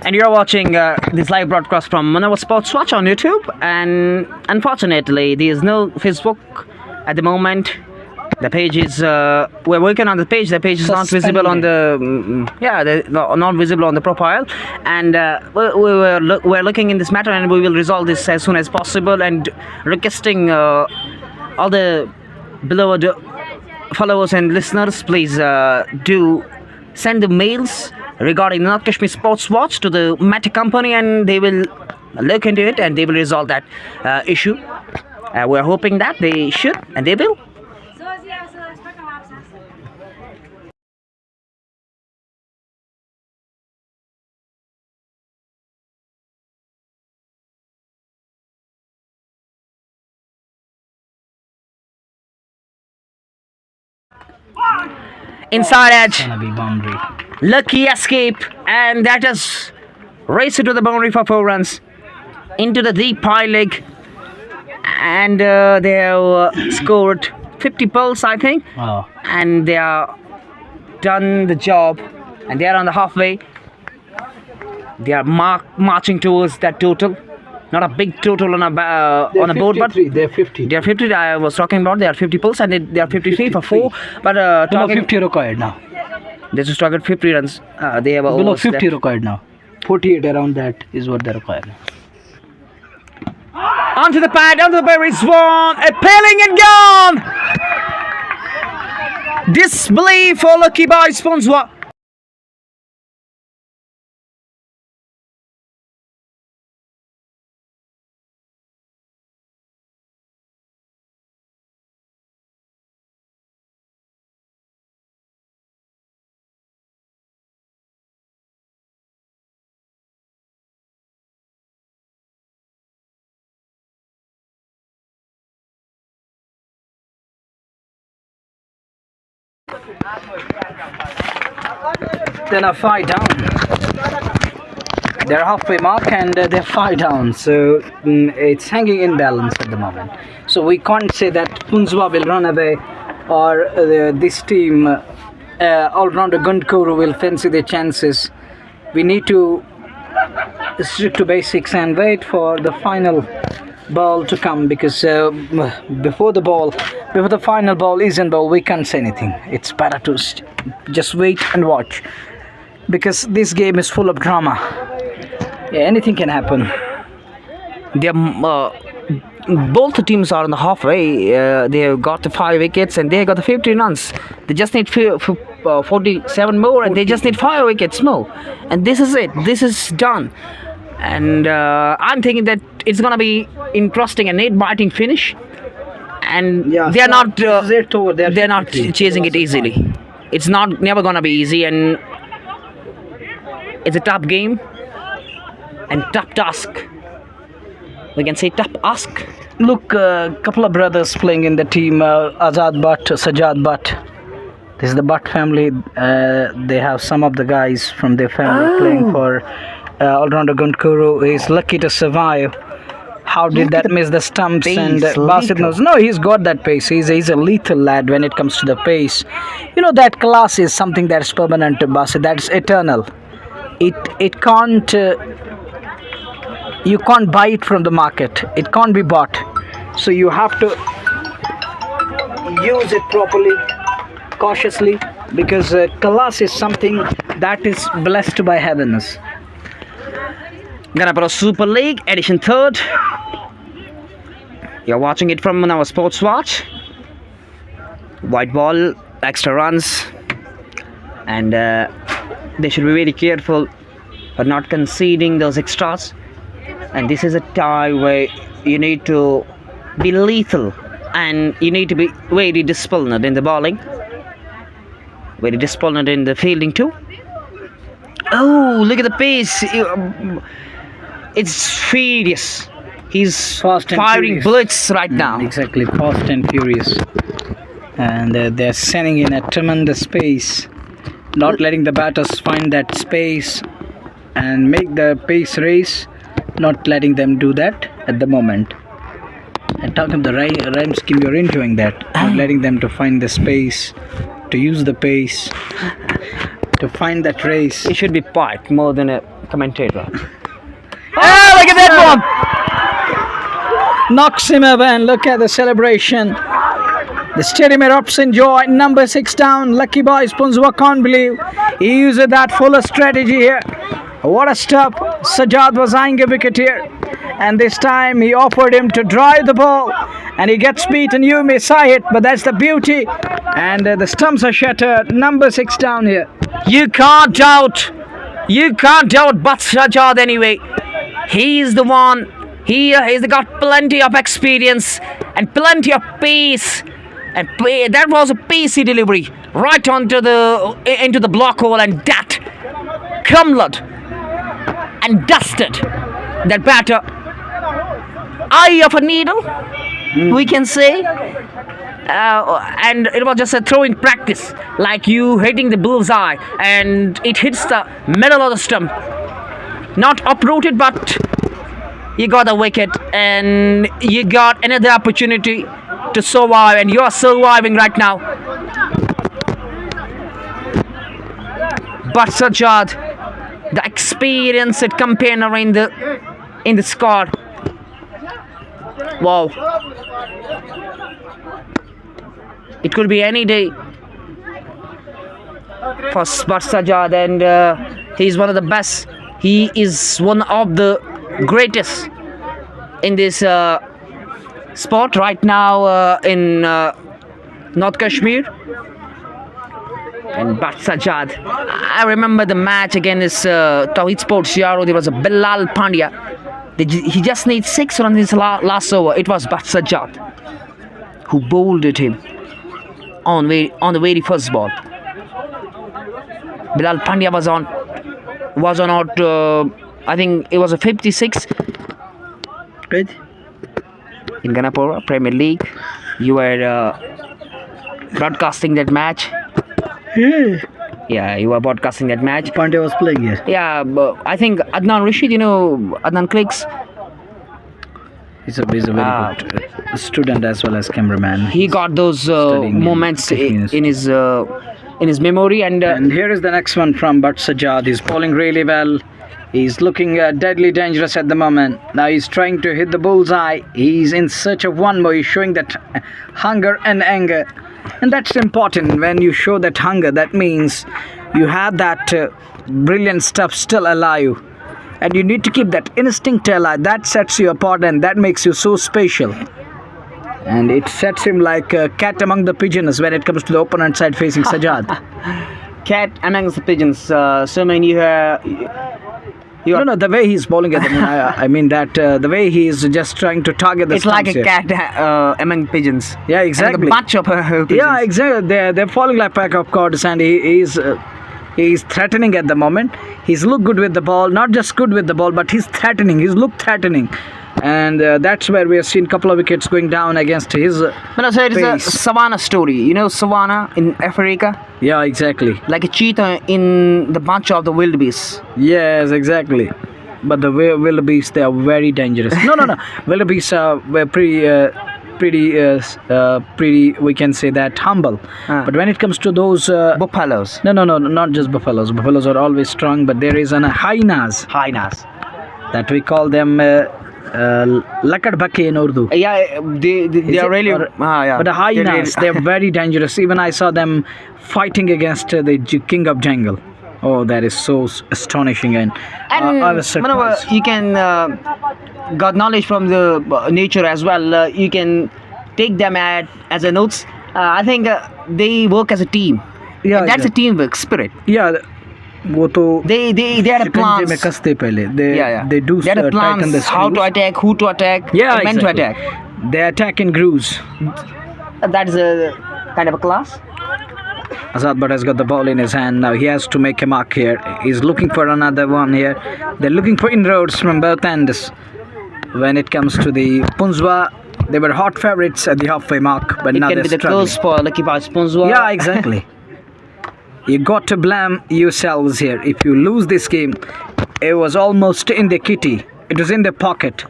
And you're watching this live broadcast from Munawar Sports Watch on YouTube. And unfortunately, there is no Facebook at the moment. The page is we're working on the page. The page is not visible on the not visible on the profile, and we're looking in this matter, and we will resolve this as soon as possible. And requesting all the beloved followers and listeners, please do send the mails regarding North Kashmir Sports Watch to the matter company, and they will look into it and they will resolve that issue. We're hoping that they should, and they will. Inside edge, Gonna be boundary. lucky escape, and that is race to the boundary for 4 runs into the deep pile leg, and they have scored 50 pulls, I think, Wow. and they are done the job, and they are on the halfway. They are marching towards that total. Not a big total on a board, but they're 50. they are 50. I was talking about they are 50 pulls, and they are 53 for 4. But Below talking, 50 required now. they just target 50 runs. They have Below almost 50 left. required now. 48 around that is what they require. Onto the pad, onto the berry swan, appealing and gone. Disbelief for Lucky Boy Sponsor. Then a 5 down. They're halfway mark and they're 5 down. So it's hanging in balance at the moment. So we can't say that Punjwa will run away or this team, all-rounder Ganapora, will fancy their chances. We need to stick to basics and wait for the final ball to come, because before the final ball is in ball, we can't say anything. It's better to just wait and watch, because this game is full of drama. Yeah, anything can happen. They are, both the teams are on the halfway. They have got the 5 wickets and they have got the 50 runs. They just need 47 more, and they just need 5 wickets more. And this is it. This is done. And I'm thinking that it's gonna be interesting, a net-biting finish. And Yeah, they are not. this is it over there. They're not chasing it easily. It's never gonna be easy, and it's a tough game and tough task. We can say tough ask. Look, a couple of brothers playing in the team, Azad Butt, Sajad Butt. This is the Butt family. They have some of the guys from their family playing for all-rounder Ganapora. He's lucky to survive. How did that miss the stumps? pace, And Basit lethal. knows. No, he's got that pace. He's a lethal lad when it comes to the pace. You know, that class is something that's permanent to Basit. That's eternal. It can't. You can't buy it from the market. It can't be bought. So you have to use it properly, cautiously, because class is something that is blessed by heavens. Ganapora Super League Edition 3rd. You're watching it from our Sports Watch. White ball, extra runs, and they should be very careful for not conceding those extras. And this is a tie where you need to be lethal, and you need to be very disciplined in the bowling, very disciplined in the fielding too. Oh, look at the pace! It's furious. He's Fast and firing furious. bullets right now. Exactly, fast and furious. And they're sending in a tremendous pace, not letting the batters find that space and make the pace race, not letting them do that at the moment. And talking of the rhyme scheme, you're enjoying that, not letting them to find the space, to use the pace, to find that race. He should be part more than a commentator. Oh, look at that one! Knocks him away, and look at the celebration. The stadium erupts in joy. Number 6 down. Lucky boys. Punjwa can't believe he used that fuller strategy here. What a stop. Sajjad was eyeing a wicket here. And this time he offered him to drive the ball. And he gets beaten. You may say it, but that's the beauty. And the stumps are shattered. Number 6 down here. You can't doubt but Sajjad anyway. He's the one. He's got plenty of experience and plenty of pace. And that was a pacey delivery right into the block hole, and that crumbled and dusted that batter. Eye of a needle, we can say. And it was just a throwing practice, like you hitting the bullseye, and it hits the middle of the stump. Not uprooted, but you got a wicket, and you got another opportunity to survive, and you are surviving right now. But Sajjad, the experienced campaigner in the squad. Wow. It could be any day for Sajjad, and he's one of the best. He is one of the greatest in this sport right now in North Kashmir. And but Sajjad, I remember the match against Tawhid Sports Yaro. There was a Bilal Pandya. He just needs 6 runs in his last over. It was But Sajjad who bowled at him on the very first ball. Bilal Pandya was on out. I think it was a 56. Good. In Ganapora Premier League. You were broadcasting that match. Yeah, you were broadcasting that match. Pandya was playing here. Yeah, but I think Adnan Rashid, Adnan Clicks. He's a very good student as well as cameraman. He got those moments in his memory, and here is the next one from But Sajjad. He's bowling really well. He's looking deadly dangerous at the moment. Now he's trying to hit the bullseye. He's in search of one more. He's showing that hunger and anger. And that's important. When you show that hunger, that means you have that brilliant stuff still alive. And you need to keep that instinct alive. That sets you apart, and that makes you so special. And it sets him like a cat among the pigeons when it comes to the opponent side facing Sajjad. Cat amongst the pigeons. So many No, the way he's bowling at the moment, I mean that the way he's just trying to target the it's like a here. cat among pigeons. Yeah, exactly. And a bunch of pigeons. Yeah, exactly. They're falling like pack of cards, and he's threatening at the moment. He's looked good with the ball, not just good with the ball, but he's threatening. He's looked threatening. And that's where we have seen a couple of wickets going down against his So it is a savannah story. You know savannah in Africa? Yeah, exactly. Like a cheetah in the bunch of the wildebeest. Yes, exactly. But the wildebeest, they are very dangerous. No. Wildebeest were pretty, we can say that, humble. But when it comes to those... buffaloes. No, not just buffaloes. Buffaloes are always strong, but there is hyenas. Hyenas. That we call them... Lakad Bake in Urdu. Yeah, they are really. Yeah. But the hyenas, they are very dangerous. Even I saw them fighting against the king of jungle. Oh, that is so astonishing, and I was surprised. You can got knowledge from the nature as well. You can take them as a notes. I think they work as a team. Yeah, and that's a teamwork spirit. Yeah. They had a plans. They do they had plans how to attack, who to attack, and when to attack. They attack in grooves. That is a kind of a class. Azad Bhatt has got the ball in his hand. Now he has to make a mark here. He's looking for another one here. They're looking for inroads from both ends. When it comes to the Punjwa, they were hot favorites at the halfway mark, but now they're struggling. It can be the close for Lucky Boys Punjwa. Yeah, exactly. You got to blame yourselves here. If you lose this game, it was almost in the kitty. It was in the pocket.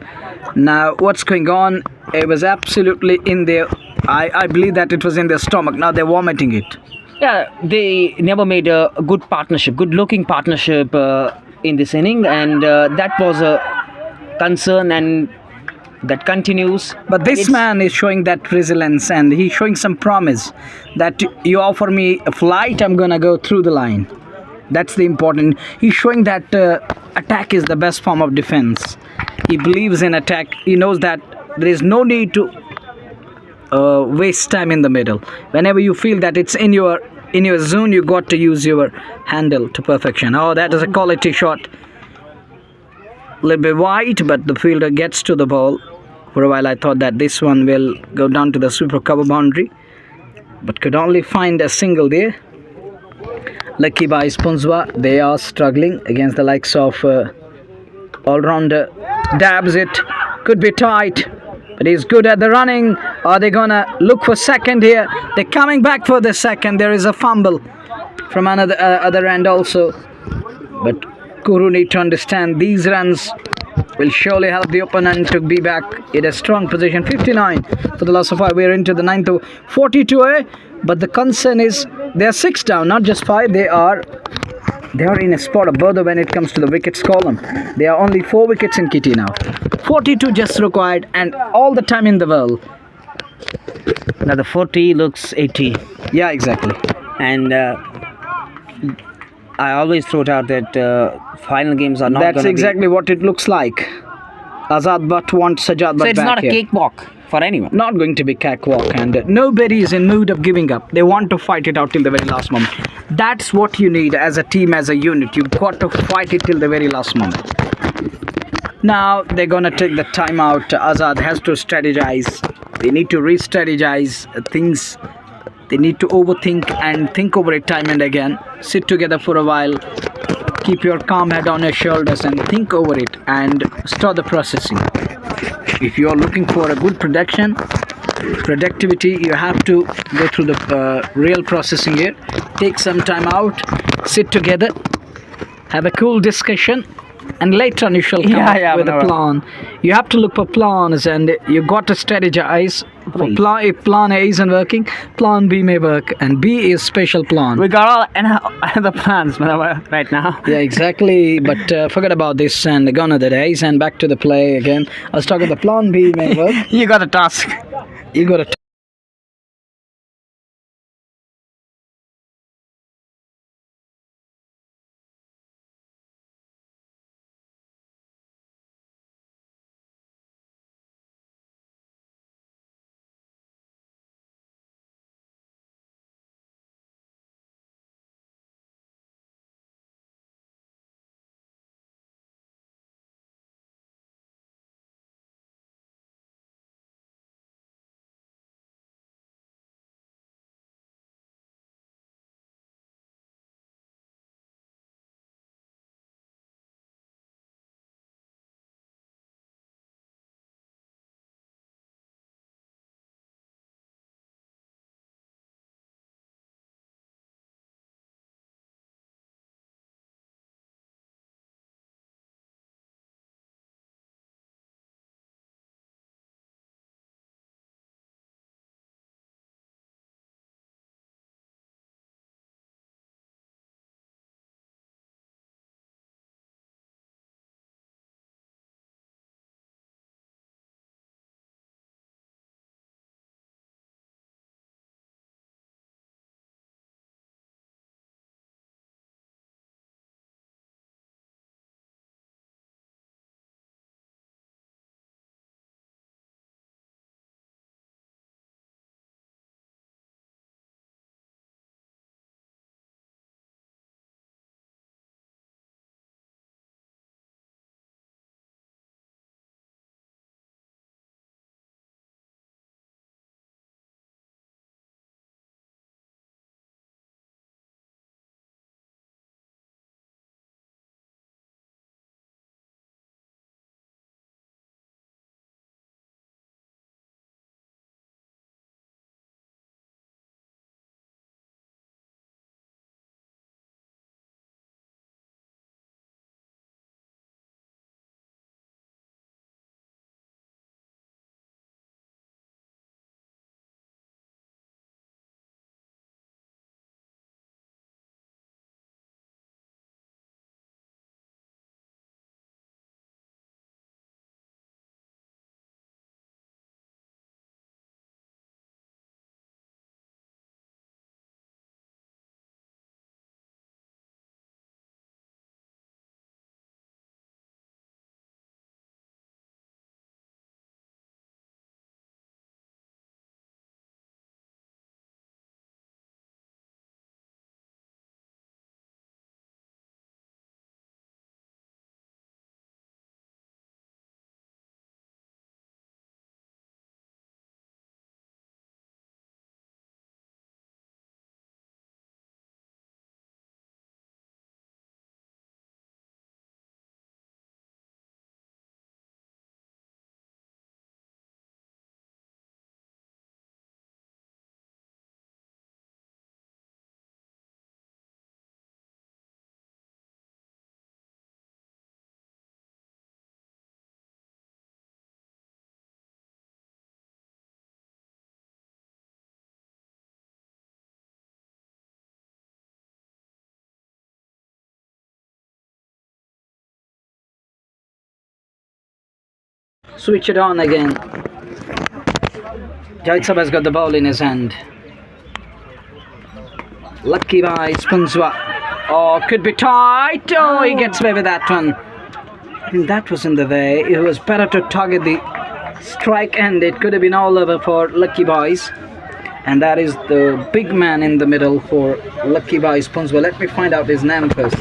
Now, what's going on? It was absolutely in their... I believe that it was in their stomach. Now they're vomiting it. Yeah, they never made a good partnership, good-looking partnership in this inning, and that was a concern. And that continues. But this It's- man is showing that resilience, and he's showing some promise that you offer me a flight, I'm gonna go through the line. That's the important. He's showing that attack is the best form of defense. He believes in attack. He knows that there is no need to waste time in the middle. Whenever you feel that it's in your zone, you got to use your handle to perfection. Oh, that is a quality shot. A little bit wide, but the fielder gets to the ball. For a while, I thought that this one will go down to the sweeper cover boundary, but could only find a single there. Lucky by Spunzwa, they are struggling against the likes of all-rounder. Dabs it, could be tight, but he's good at the running. Are they gonna look for second here? They're coming back for the second. There is a fumble from another other end also, but Kuru need to understand these runs will surely help the opponent to be back in a strong position. 59 for the loss of 5. We're into the 9th of 42. But the concern is they are 6 down, not just 5. They are in a spot of bother when it comes to the wickets column. There are only 4 wickets in Kitty now. 42 just required, and all the time in the world. now the 40 looks 80, Yeah, exactly. and I always throw it out that final games are not. That's gonna exactly what it looks like. Azad Butt wants Sajad Be, Butt so it's back not a here. cakewalk for anyone. Not going to be cakewalk, and nobody is in mood of giving up. They want to fight it out till the very last moment. That's what you need as a team, as a unit. You've got to fight it till the very last moment. Now they're gonna take the time out. Azad has to strategize. They need to re-strategize things. They need to overthink and think over it time and again. Sit together for a while. Keep your calm head on your shoulders and think over it and start the processing. If you are looking for a good productivity, you have to go through the real processing here. Take some time out, sit together, have a cool discussion, and later on you shall come up with a plan. You have to look for plans, and you got to strategize. For if plan A isn't working, plan B may work, and B is special plan. We got all the plans right now. Yeah, exactly. But forget about this and gone are the days and back to the play again. I was talking the plan B may work. You got a task. You got to switch it on again. Jait Sab has got the ball in his hand. Lucky by Spunswa. Oh, could be tight. Oh, he gets away with that one. I think that was in the way. It was better to target the strike and it could have been all over for Lucky Boys. And that is the big man in the middle for Lucky Boys Spunswa. Let me find out his name first.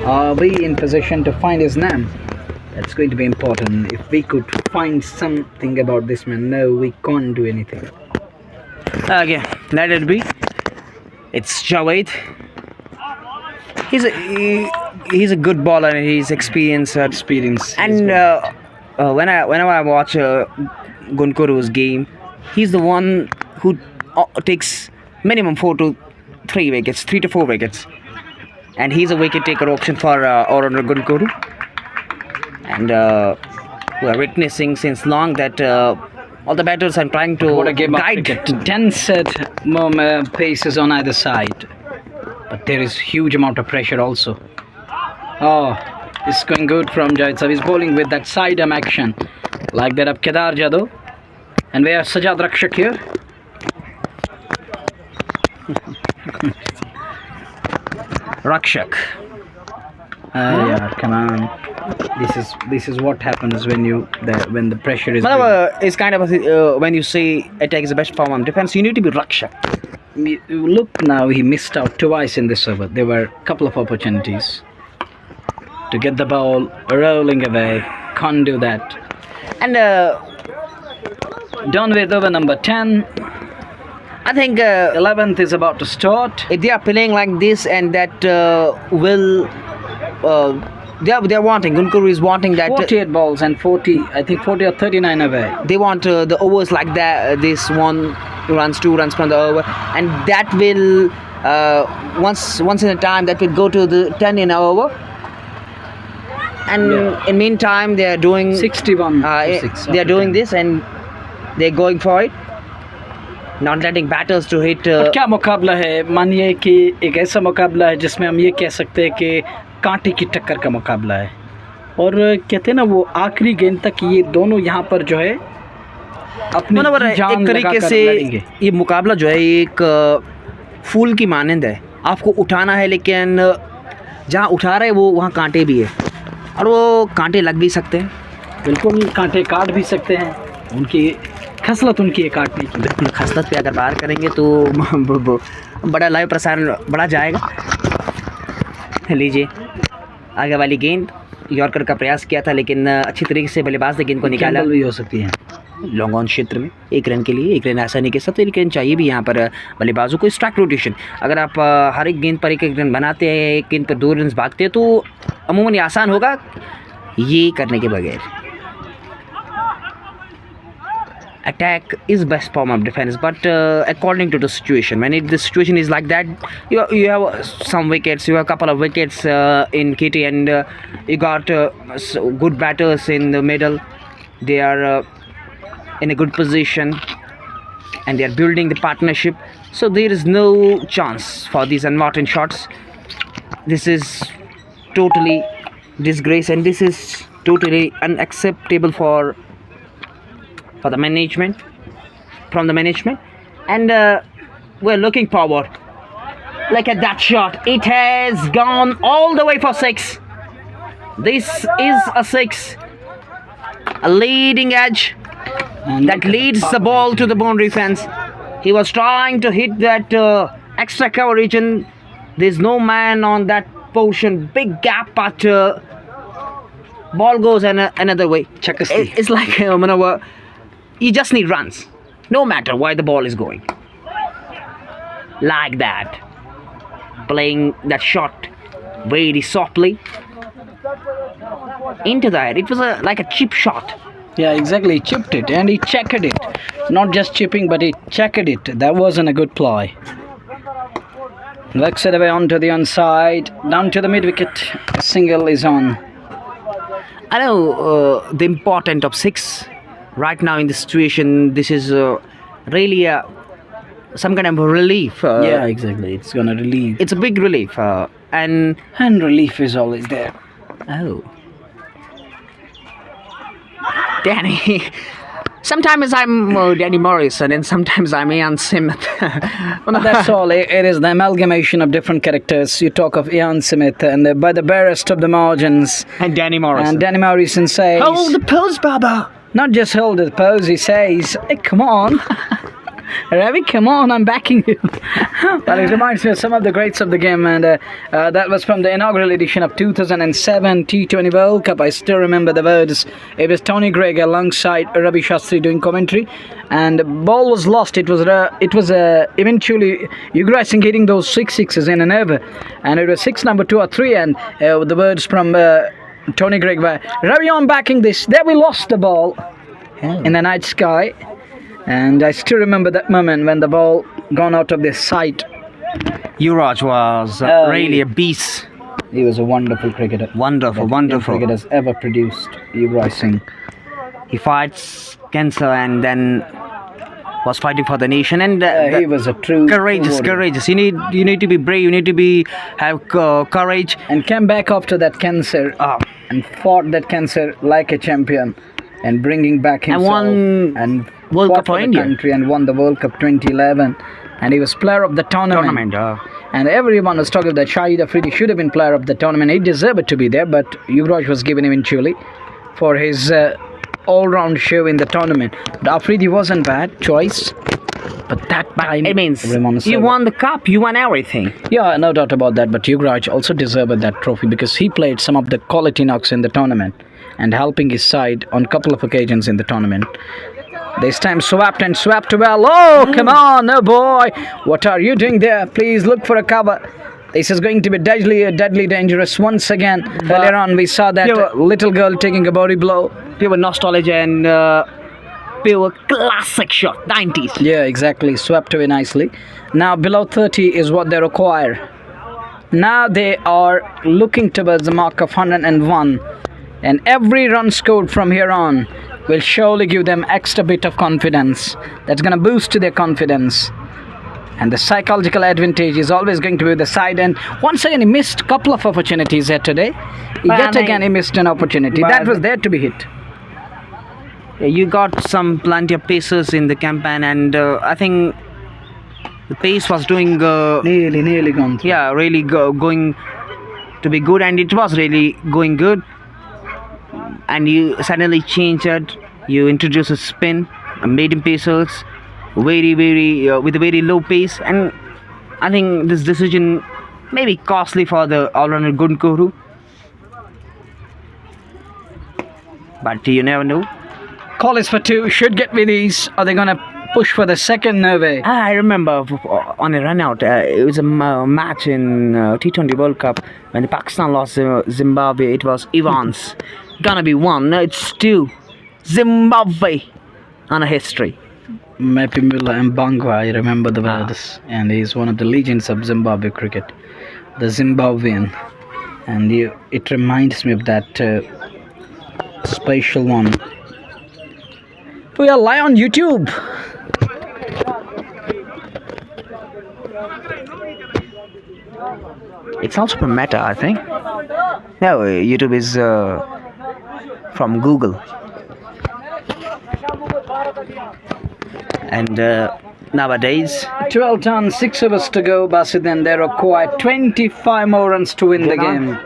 Are we in position to find his name? That's going to be important. If we could find something about this man. No, we can't do anything. Okay, let it be. It's Javed. He's a good baller and he's experienced. And whenever I watch Gunkuru's game, he's the one who takes minimum 4 to 3 wickets, 3 to 4 wickets. And he's a wicket taker option for Orlando Gunkuru. And we are witnessing since long that all the batters are trying to What a game guide. of cricket. 10 set paces on either side. But there is huge amount of pressure also. Oh, it's going good from Jait Sab. He's bowling with that side arm action. Like that of Kedar Jadhav. And we have Sajad Rakshak here. Rakshak. Yeah, come on. This is what happens when the pressure is. It's kind of when you say attack is the best form of defense, you need to be Rakshak. Look now, he missed out twice in this over. There were a couple of opportunities to get the ball rolling away. Can't do that. And Done with over number 10. I think 11th is about to start. if they are playing like this and that they're wanting, Gunkuru is wanting that 48 balls and 40, I think 40 or 39 away. they want the overs like that, this 1 runs, 2 runs from the over, and that will once in a time that will go to the 10 in an over. And in meantime they are doing 61 they to 6 are doing this and they're going for it, not letting batters to hit. क्या मुकाबला है? मानिए कि एक ऐसा मुकाबला है जिसमें हम ये कह सकते हैं कि कांटे की टक्कर का मुकाबला है और कहते हैं ना वो आखिरी गेंद तक ये दोनों यहाँ पर जो है अपनी जान एक तरीके से लड़ेंगे। ये मुकाबला जो है एक फूल की मानंद है, आपको उठाना है लेकिन जहाँ उठा रहे वो वहाँ कांटे भी है और वो कांटे लग भी सकते हैं, बिल्कुल कांटे काट भी सकते हैं, उनकी खसलत उनकी है काटने की। बिल्कुल खसलत पे अगर बाहर करेंगे तो बड़ा लाइव प्रसारण बढ़ा जाएगा। लीजिए आगे वाली गेंद, यॉर्कर का प्रयास किया था लेकिन अच्छी तरीके से बल्लेबाज ने गेंद को निकाला। भी हो सकती है लॉन्ग ऑन क्षेत्र में 1 रन के लिए, 1 रन आसानी के साथ 1 रन चाहिए भी यहाँ पर बल्लेबाजों को। स्ट्राइक रोटेशन, अगर आप हर एक गेंद पर 1 रन बनाते हैं, एक गेंद पर 2 रन भागते हैं तो अमूमन ये आसान होगा, ये करने के बगैर। Attack is best form of defense, but according to the situation, when the situation is like that, you have some wickets, you have a couple of wickets in Kitty, and you got good batters in the middle. They are in a good position and they are building the partnership, so there is no chance for these unwanted shots. This is totally disgrace and this is totally unacceptable for the management, from the management, and we're looking forward. Look at that shot, it has gone all the way for 6. This is a 6, a leading edge that leads the ball to the boundary fence. He was trying to hit that extra coverage and there's no man on that portion, big gap, but ball goes another way. It's like you just need runs, no matter where the ball is going. Like that, playing that shot very softly into the air. It was like a chip shot. Yeah, exactly. He chipped it and he checkered it. Not just chipping, but he checkered it. That wasn't a good ply. Looks it away onto the onside, down to the mid wicket. A single is on. I know the importance of 6 right now in the situation. This is really some kind of relief. Yeah, exactly. It's gonna relieve. It's a big relief, and relief is always there. oh, Danny. Sometimes I'm Danny Morrison and sometimes I'm Ian Smith. That's all. It is the amalgamation of different characters. You talk of Ian Smith and by the barest of the margins. And Danny Morrison. And Danny Morrison says, Hold the pose, Baba. not just hold the pose, he says, hey, come on. Ravi, come on, I'm backing you. Well, it reminds me of some of the greats of the game, and that was from the inaugural edition of 2007 T20 World Cup. I still remember the words. It was Tony Greig alongside Ravi Shastri doing commentary, and the ball was lost. It was eventually Yuvraj Singh hitting those 6 sixes in an over, and it was 6 number 2 or 3, and the words from Tony Greig were, Ravi, I'm backing this. There we lost the ball in the night sky. And I still remember that moment when the ball gone out of their sight. Yuvraj was really a beast. He was a wonderful cricketer. Wonderful. Cricketers ever produced, Yuvraj Singh. He fights cancer and then was fighting for the nation, and He was a true courageous. You need to be brave. You need to have courage. and came back after that cancer and fought that cancer like a champion, and bringing back himself won World fought Cup for the India. country and won the World Cup 2011, and he was player of the tournament. And everyone was talking that Shahid Afridi should have been player of the tournament. He deserved to be there, but Yuvraj was given eventually for his all-round show in the tournament. But Afridi wasn't bad choice, but that time It means everyone was you so- won the cup, you won everything. Yeah, no doubt about that. But Yuvraj also deserved that trophy because he played some of the quality knocks in the tournament and helping his side on a couple of occasions in the tournament. This time swapped well. Oh, come on, oh boy. What are you doing there? Please look for a cover. This is going to be deadly dangerous once again. Earlier on, we saw that little girl taking a body blow. Pure nostalgia and pure classic shot, 90s. Yeah, exactly. Swept away nicely. Now, below 30 is what they require. Now they are looking towards the mark of 101. And every run scored from here on will surely give them extra bit of confidence. That's going to boost their confidence. And the psychological advantage is always going to be the side. And once again, he missed a couple of opportunities here today. Yet again, he missed an opportunity. That was there to be hit. You got plenty of paces in the campaign, and I think the pace was doing Nearly gone through. really going to be good, and it was really going good. And you suddenly changed it. You introduced a spin, a medium pacers, very with a very low pace, and I think this decision may be costly for the all-rounder Gunkuru. But you never know. Call is for 2. Should get with these. Are they going to push for the second? No way. I remember on a run out, it was a match in T20 World Cup when Pakistan lost Zimbabwe. It was Evans. Gonna be 1. No, it's 2. Zimbabwe on a history. Mapimula Mbangwa, I remember the words. And he's one of the legends of Zimbabwe cricket. The Zimbabwean. And it reminds me of that special one. We are live on YouTube. It's also from Meta, I think. No, YouTube is from Google. And nowadays, 12 turns, 6 overs to go, Basid, and they require 25 more runs to win the game.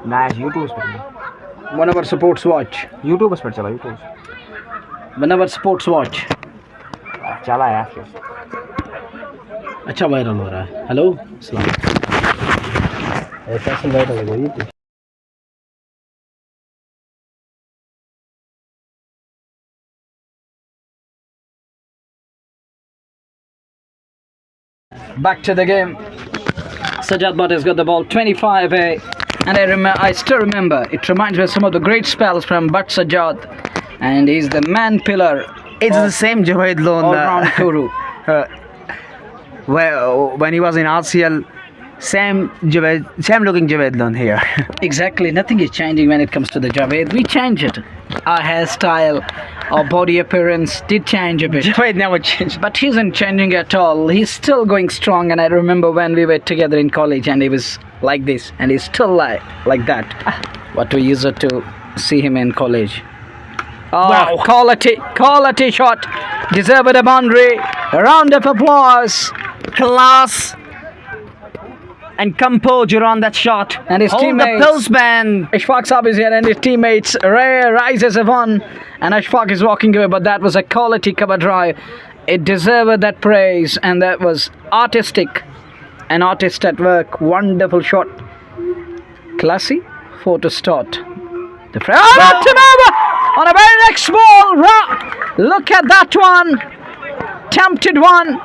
nice YouTube. One of our sports watch. YouTube पर चला YouTube. One of our sports watch. चला यार. अच्छा viral हो रहा है. Hello सलाम. ऐसा वायरल हो गई थी. Back to the game. Sajjad Butt has got the ball, 25 and I still remember. It reminds me of some of the great spells from Butt Sajjad, and he's the man pillar. It's the same Javed Lone. All-round guru. Well, when he was in RCL, same looking Javed Lone here. Exactly, nothing is changing when it comes to the Javed. We change it. Our hairstyle, our body appearance did change a bit. Javed never changed. But he isn't changing at all. He's still going strong, and I remember when we were together in college and he was like this, and he's still like that. What we used to see him in college. Oh, Wow. quality shot. Deserved a boundary. A round of applause. Class and composure on that shot. And his Hold teammates. the postman. Ashfaq Saab is here and his teammates rises a one. And Ashfaq is walking away, but that was a quality cover drive. It deserved that praise, and that was artistic. An artist at work. Wonderful shot. Classy. 4 to start. The turnover on a very next ball. Look at that one. Tempted one.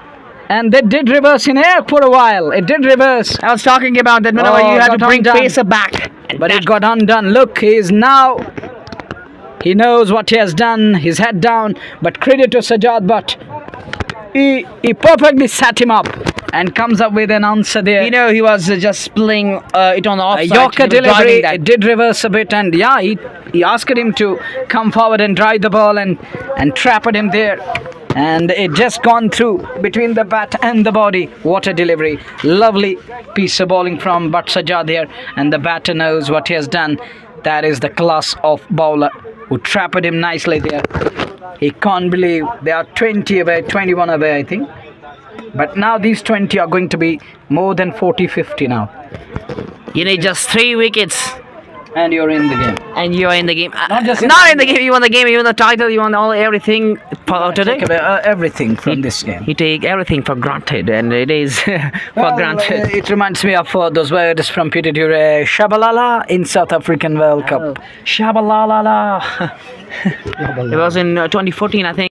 And they did reverse in air for a while. It did reverse. I was talking about that whenever Oh, you had to got bring undone. pacer back. And But that- it got undone. Look, he knows what he has done. His head down. But credit to Sajjad Butt. He perfectly set him up and comes up with an answer there. you know, he was just playing it on the A offside. Yorker He was driving delivery, that. it did reverse a bit, and yeah, he asked him to come forward and drive the ball and trapped him there. And it just gone through between the bat and the body. What a delivery. Lovely piece of bowling from Butt Sajjad there, and the batter knows what he has done. That is the class of bowler who trapped him nicely there. He can't believe they are 20 away, 21 away, I think. But now these 20 are going to be more than 40, 50 now. You need just 3 wickets And you're in the game. and you're in the game. Not just in not in the game. You won the game. You won the title. You won everything for today. Take away everything from this game. You take everything for granted, and it is for Well, granted. it reminds me of those words from Peter Dure, Shabalala in South African World Cup. Shabalala. It was in 2014, I think.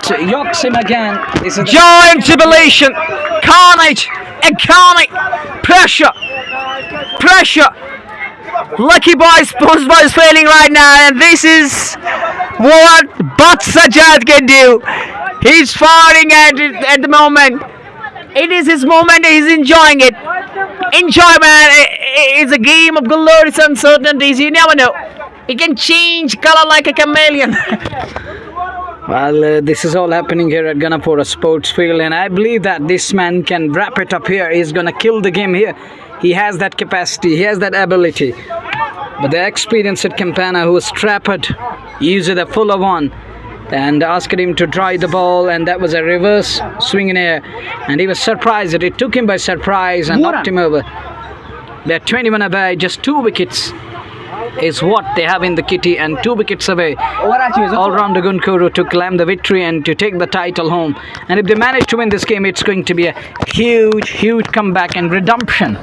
Yokes him again. This is Joy and jubilation, carnage, incarnate, pressure. Lucky boys, post boys failing right now, and this is what Butt Sajjad can do. He's firing at it at the moment. It is his moment, and he's enjoying it. Enjoy, man. It's a game of glorious uncertainties. You never know. It can change color like a chameleon. Well, this is all happening here at Ganapora Sports Field, and I believe that this man can wrap it up here. He's gonna kill the game here. He has that capacity, he has that ability. But the experienced Campana, who was trapped, used a fuller one and asked him to drive the ball, and that was a reverse swing in air. And he was surprised. It took him by surprise and knocked him over. They're 21 away, just 2 wickets is what they have in the kitty, and 2 wickets away. All-rounder Gunkuru to claim the victory and to take the title home. And if they manage to win this game, it's going to be a huge comeback and redemption.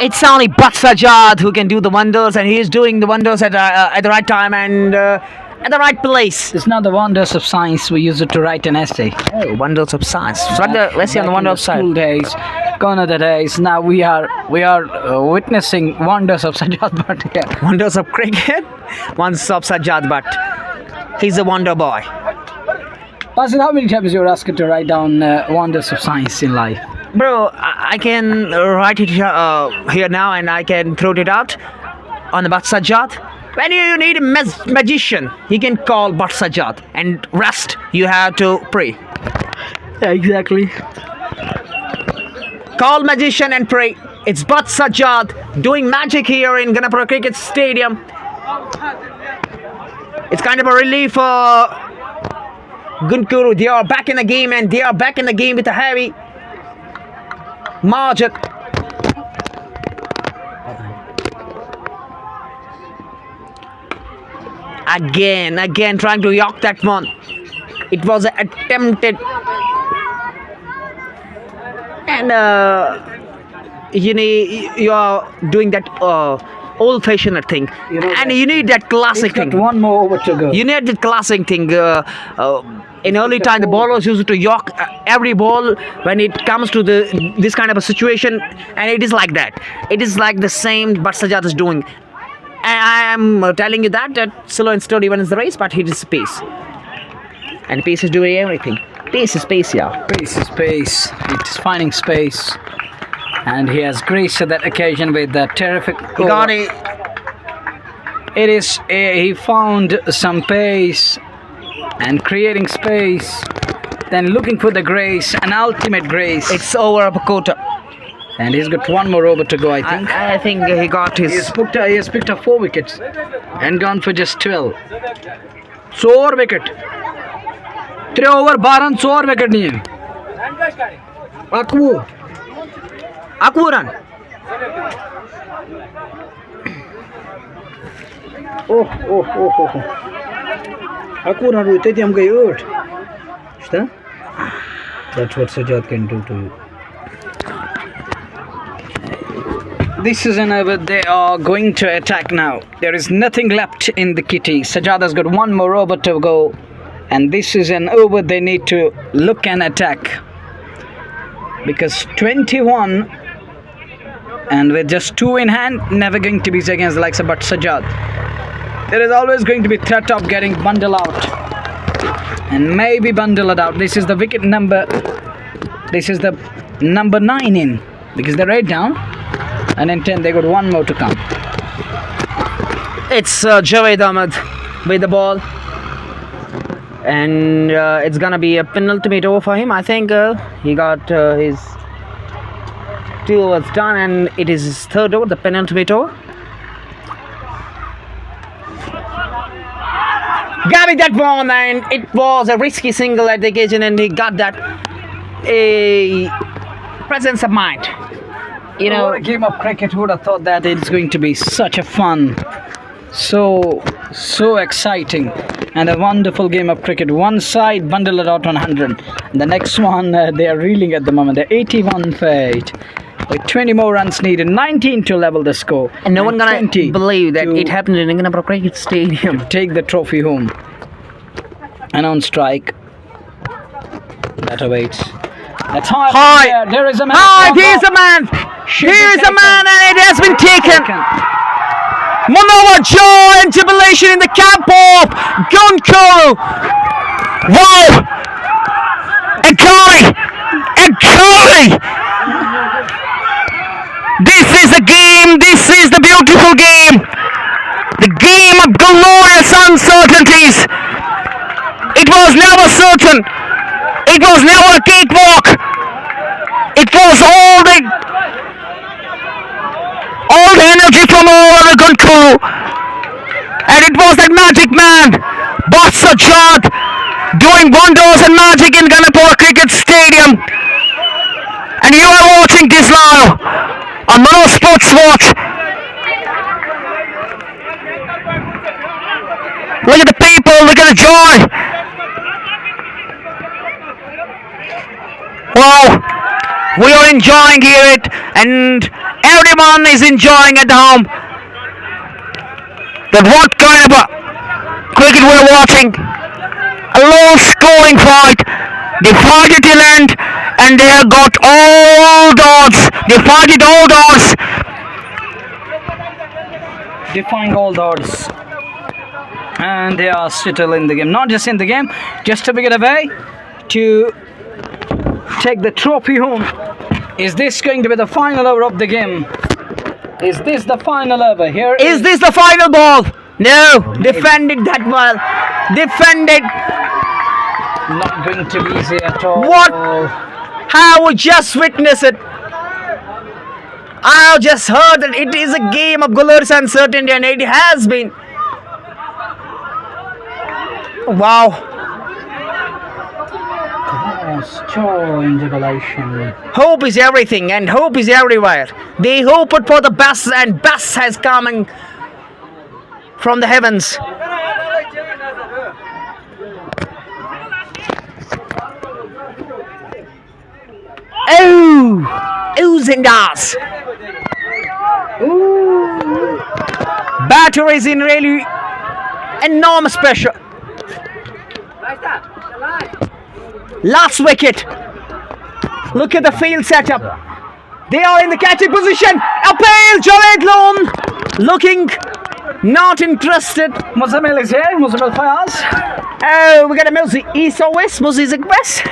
It's only Butt Sajjad who can do the wonders, and he is doing the wonders at the right time. And at the right place. It's not the wonders of science. We use it to write an essay. Oh, wonders of science. Let's see on the Back wonder in of science. school days, gone are the days. Now we are witnessing wonders of Sajjad Bhatt here. Wonders of cricket. Wonders of Sajjad Bhatt. He's a wonder boy. Basil, how many times you were asked to write down wonders of science in life? Bro, I can write it here now and I can throw it out on the Bhatt Sajjad. When you need a magician, he can call Bhatt Sajjad, and rest you have to pray. Yeah, exactly. Call magician and pray. It's Bhatt Sajjad doing magic here in Ganapora Cricket Stadium. It's kind of a relief for Gunkuru. They are back in the game, and they are back in the game with a heavy margin. Again, trying to york that one. It was attempted, and you are doing that old-fashioned thing, and you need that classic He's got thing. one more over to go. You need the classic thing. In early time, the bowlers used to york every ball when it comes to this kind of a situation, and it is like that. It is like the same Bhatt Sajjad is doing. And I am telling you that slow and steady wins the race, but he is pace, and pace is doing everything. Pace is pace, yeah. Space is space. It's finding space. And he has graced that occasion with the terrific. He got it. It is. He found some pace and creating space. Then looking for the grace, an ultimate grace. It's over a quota. And he's got one more over to go, I think. I think he got He his. has picked up 4 wickets and gone for just 12. 4 wicket. 3 over 12 4 wicket नहीं है. Akwu run. Oh. Aku run with it. I'm going to hurt. That's what Sajjad can do to you. This is an over. They are going to attack now. There is nothing left in the kitty. Sajjad has got one more over to go. And this is an over they need to look and attack. Because 21 and with just 2 in hand, never going to be against the likes of Bhatt Sajjad. There is always going to be threat of getting bundled out. And maybe bundled out. This is the wicket number. This is the number 9 in. Because they're right down. And in 10 they got one more to come. It's Javed Ahmed with the ball, and it's gonna be a penultimate over for him. I think he got his 2 overs done, and it is his 3rd over, the penultimate over. Got that one, and it was a risky single at the occasion, and he got that a presence of mind. You know, what a game of cricket. Who would have thought that it's going to be such a fun, so exciting, and a wonderful game of cricket. One side bundled out on 100, and the next one they are reeling at the moment. They're 81 for 8 with 20 more runs needed, 19 to level the score, and no one gonna 20 believe that to it happened in Ganapora Cricket Stadium. take the trophy home. And on strike, that awaits. That's high. Hi. There is a man. Hi, here's a man. Here's a man, and it has been taken. One over, joy and jubilation in the camp of Gunkuru. Wow! And Curry! This is a game. This is the beautiful game. The game of glorious uncertainties. It was never certain. It was never a cakewalk. It was all the energy from all of the Gunkuru. And it was that magic man, Bhatt Sajjad, doing wonders and magic in Ganapora Cricket Stadium. And you are watching this live on Mono Sports Watch. Look at the people, look at the joy. Wow, we are enjoying here it, and everyone is enjoying at home. That what kind of a cricket we're watching. A low scoring fight. They fight it till end, and they have got all odds. They fight it all odds. Defying all the odds. And they are still in the game. Not just in the game, just to get away to take the trophy home. Is this going to be the final over of the game? Is this the final over? Here Is this the final ball? No. Defended that well. Defended. not going to be easy at all. What? I would just witness it. I just heard that it is a game of glorious uncertainty, and it has been. Wow. Show in jubilation. Hope is everything, and hope is everywhere. They hope it for the best, and best has come from the heavens. Oh, oohs and ahs. Batter is in really enormous pressure. Last wicket. Look at the field setup. They are in the catching position. Appeal, Javed Lone looking not interested. Muzammil is here. Muzammil Fayaz. Oh, we got a Muzi. East or west? Muzi is west.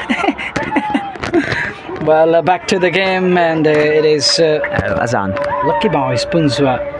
Well, back to the game, and it is Azan. Lucky Boys, Punzwa.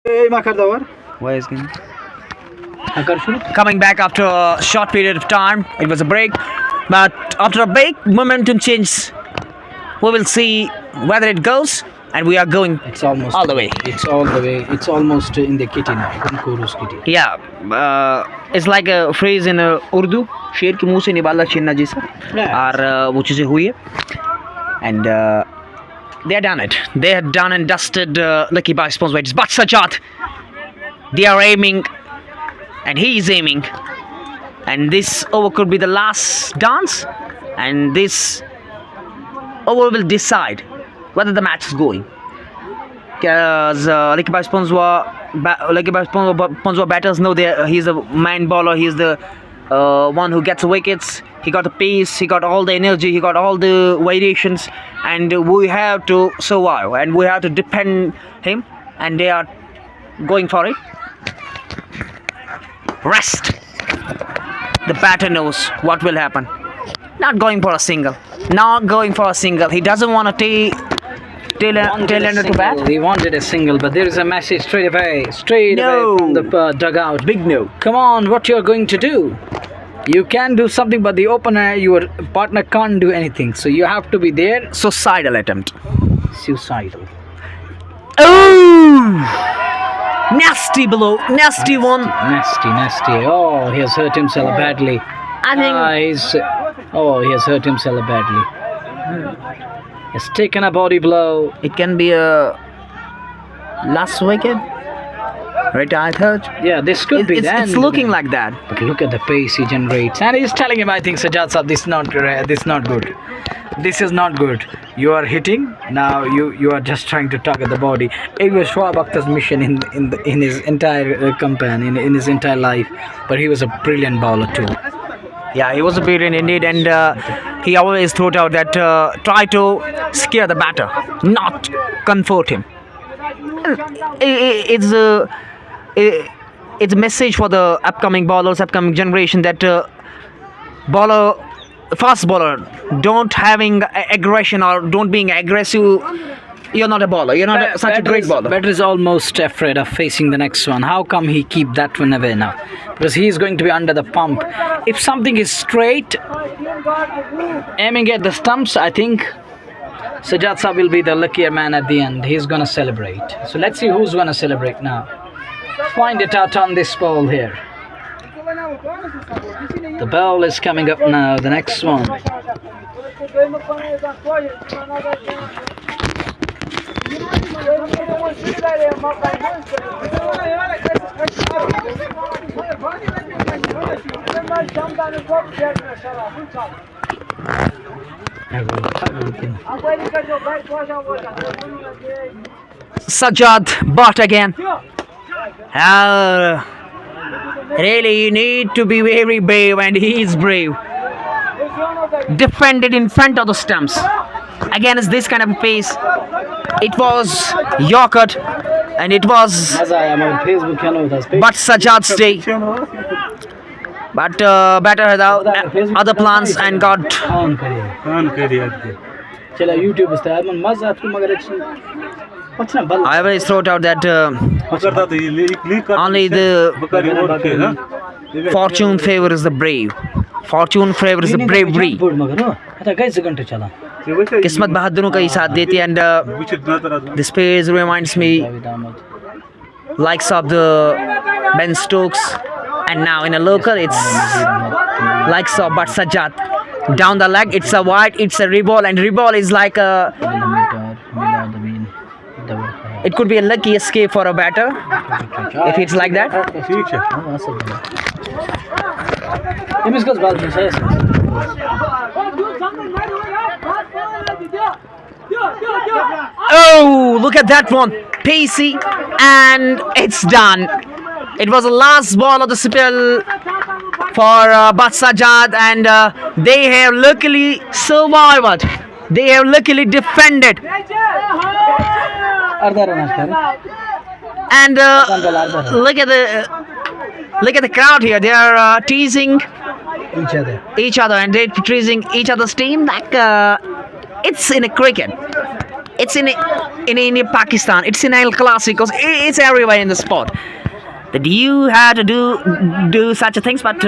Why is going? Coming back after a short period of time, it was a break, but after a break, momentum changes. We will see whether it goes, and we are going It's almost all the way. It's all the way. It's almost in the kitty now. Gunkuru's kitty. Yeah, it's like a phrase in Urdu, शेर के मुंह से निवाला छीनना जैसा, और वो चीज़ें हुई है, and they have done it. They have done and dusted Lucky by Sponsors, but Sajjad, they are aiming, and he is aiming, and this over could be the last dance, and this over will decide whether the match is going. Because Lucky by Sponsors batters know he's the main bowler, he's the one who gets wickets. He got the pace, he got all the energy, he got all the variations, and we have to survive, and we have to depend him, and they are going for it. Rest. The batter knows what will happen. Not going for a single. Not going for a single. He doesn't want to tail-ender to bat. He wanted a single, but there is a message straight away from the dugout. Big no. Come on, what you're going to do? You can do something, but the opener, your partner, can't do anything. So you have to be there. Suicidal attempt. Suicidal. Oh! Nasty below. Nasty one. Nasty. Oh, he has hurt himself badly. I think. He has hurt himself badly. He's taken a body blow. It can be a last wicket. Retired hurt. Yeah, this could be that. It's looking like that. But look at the pace he generates. And he's telling him, I think, Sajjad Sahab, this is not good. This is not good. You are hitting. Now you are just trying to target the body. It was Shoaib Akhtar's mission in his entire campaign, in his entire life. But he was a brilliant bowler too. Yeah, he was a brilliant indeed, and he always thought out that try to scare the batter, not comfort him. It's a message for the upcoming bowlers, upcoming generation, that fast bowler, don't having aggression or don't being aggressive. You're not a bowler. You're not such a great bowler. Batter is almost afraid of facing the next one. How come he keep that one away now? Because he is going to be under the pump. If something is straight, aiming at the stumps, I think Sajjad Sahab will be the luckier man at the end. He's going to celebrate. So let's see who's going to celebrate now. Find it out on this ball here. The ball is coming up now. The next one. Sajjad bought again. Really, you need to be very brave, and he is brave. Defended in front of the stumps. Again, it's this kind of a pace. It was Yorker, and it was but Sajjad's day. But batter had other plans and got. I always thought out that only the fortune favors the brave. Fortune favors the bravery. Kismat bahadurun ka hi saath deti, and this page reminds me likes of the Ben Stokes, and now in a local it's likes of but Sajjad. Down the leg, it's a wide, it's a reball, and reball is like a. It could be a lucky escape for a batter if it's like that. Oh, look at that one. Pacey, and it's done. It was the last ball of the spell for Bat Sajjad, and they have luckily survived. They have luckily defended. And look at the crowd here. They are teasing each other, and they're teasing each other's team like it's in a cricket. It's in Pakistan. It's in El Clasico. It's everywhere in the sport. That you had to do such a things, but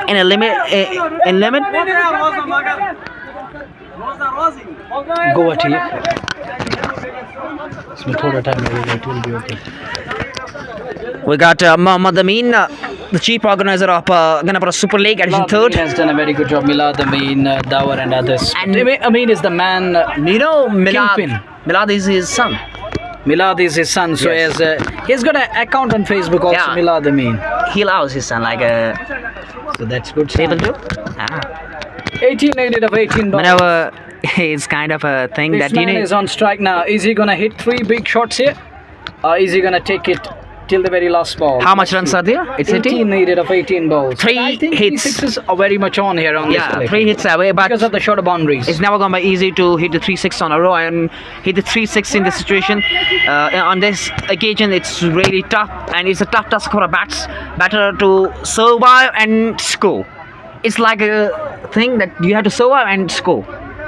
in a limit. In limit. Go at here. इसमें थोड़ा time लगेगा. It will be okay. We got Mohammad Amin, the chief organizer of Ganapora Super League, Edition Milad third. has done a very good job. Milad, Amin, Dawar, and others. And- Amin is the man. You know, Kingpin. Milad is his son. Milad is his son, so Yes. he's got an account on Facebook also. Yeah. Milad Amin. He loves his son like So that's good. people Sign. do. Ah. 18 needed of 18 balls. Whenever it's kind of a thing This that you man need. is on strike now. Is he gonna hit 3 big shots here, or is he gonna take it till the very last ball? How much runs are there? It's 18 18. needed of 18 balls. Three I think hits. 3 6s are very much on here on this Yeah, play. 3 hits away, but because of the shorter boundaries. it's never gonna be easy to hit the 3-6 on a row and hit the 3-6 in this situation. On this occasion, it's really tough, and it's a tough task for a batter to survive and score. It's like a thing that you have to survive and score.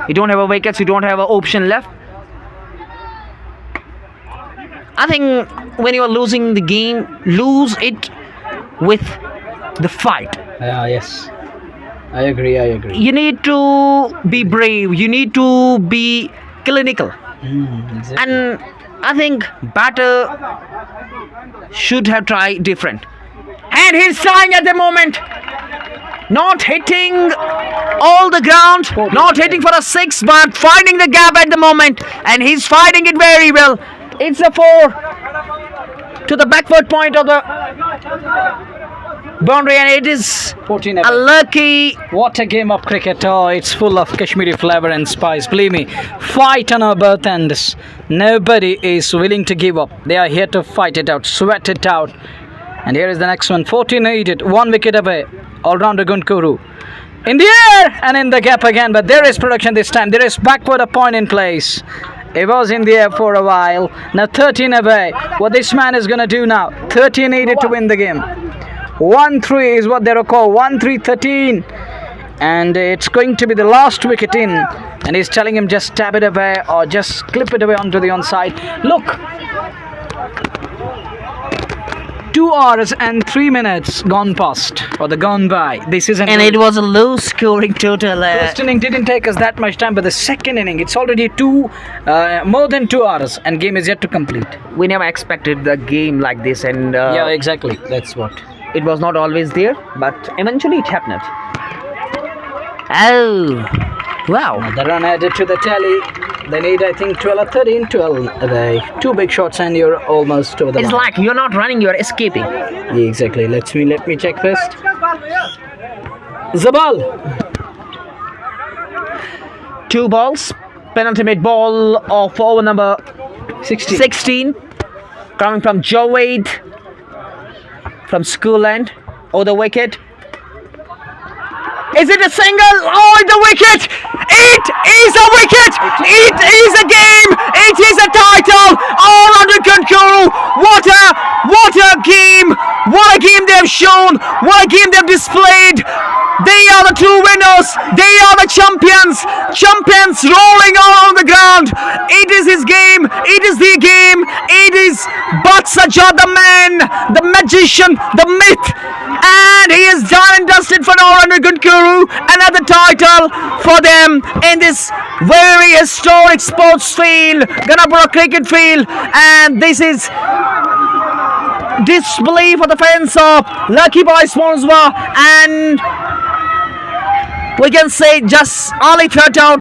You don't have a wickets, you don't have an option left. I think when you are losing the game, lose it with the fight. Yes. I agree. You need to be brave. You need to be clinical. Exactly. And I think batter should have tried different. And he's trying at the moment. Not hitting all the ground, not hitting for a 6, but finding the gap at the moment. And he's finding it very well. It's a 4 to the backward point of the boundary, and it is 14 a lucky. What a game of cricket. Oh, it's full of Kashmiri flavor and spice. Believe me, fight on our both ends. Nobody is willing to give up. They are here to fight it out, sweat it out. And here is the next one. 14 needed, 1 wicket away. All-rounder Gunkuru. In the air and in the gap again, but there is production this time. There is backward a point in place. It was in the air for a while. Now 13 away. What this man is going to do now? 13 needed to win the game. 1-3 is what they recall. 1-3-13. And it's going to be the last wicket in. And he's telling him just stab it away or just clip it away onto the onside. Look. 2 hours and 3 minutes gone past, or the gone by. This is And it was a low scoring total. First inning didn't take us that much time, but the second inning, it's already more than 2 hours, and game is yet to complete. We never expected the game like this, and Yeah, exactly. That's what. it was not always there, but eventually it happened. Oh, wow. The run added to the tally. They need, I think, 12 or 13, 12 away. 2 big shots and you're almost over the It's line. like you're not running, you're escaping. Yeah, exactly. Let me check first. Zabal. 2 balls, penultimate ball of over number 16, coming from Javed from Schoolland. Oh, the wicket. Is it a single? Oh, the wicket! It is a wicket! It is a game! It is a title! All under control! What a game! What a game they have shown! What a game they have displayed! They are the true winners! They are the champions! Champions rolling all on the ground! It is his game! It is the game! It is Bat Sajjad, the man, the magician, the myth! And he is done and dusted for all under Gunkuru. Another title for them in this very historic sports field, Ganapora cricket field. And this is display for the fans of Lucky Boy Sponsor, and we can say just only third out.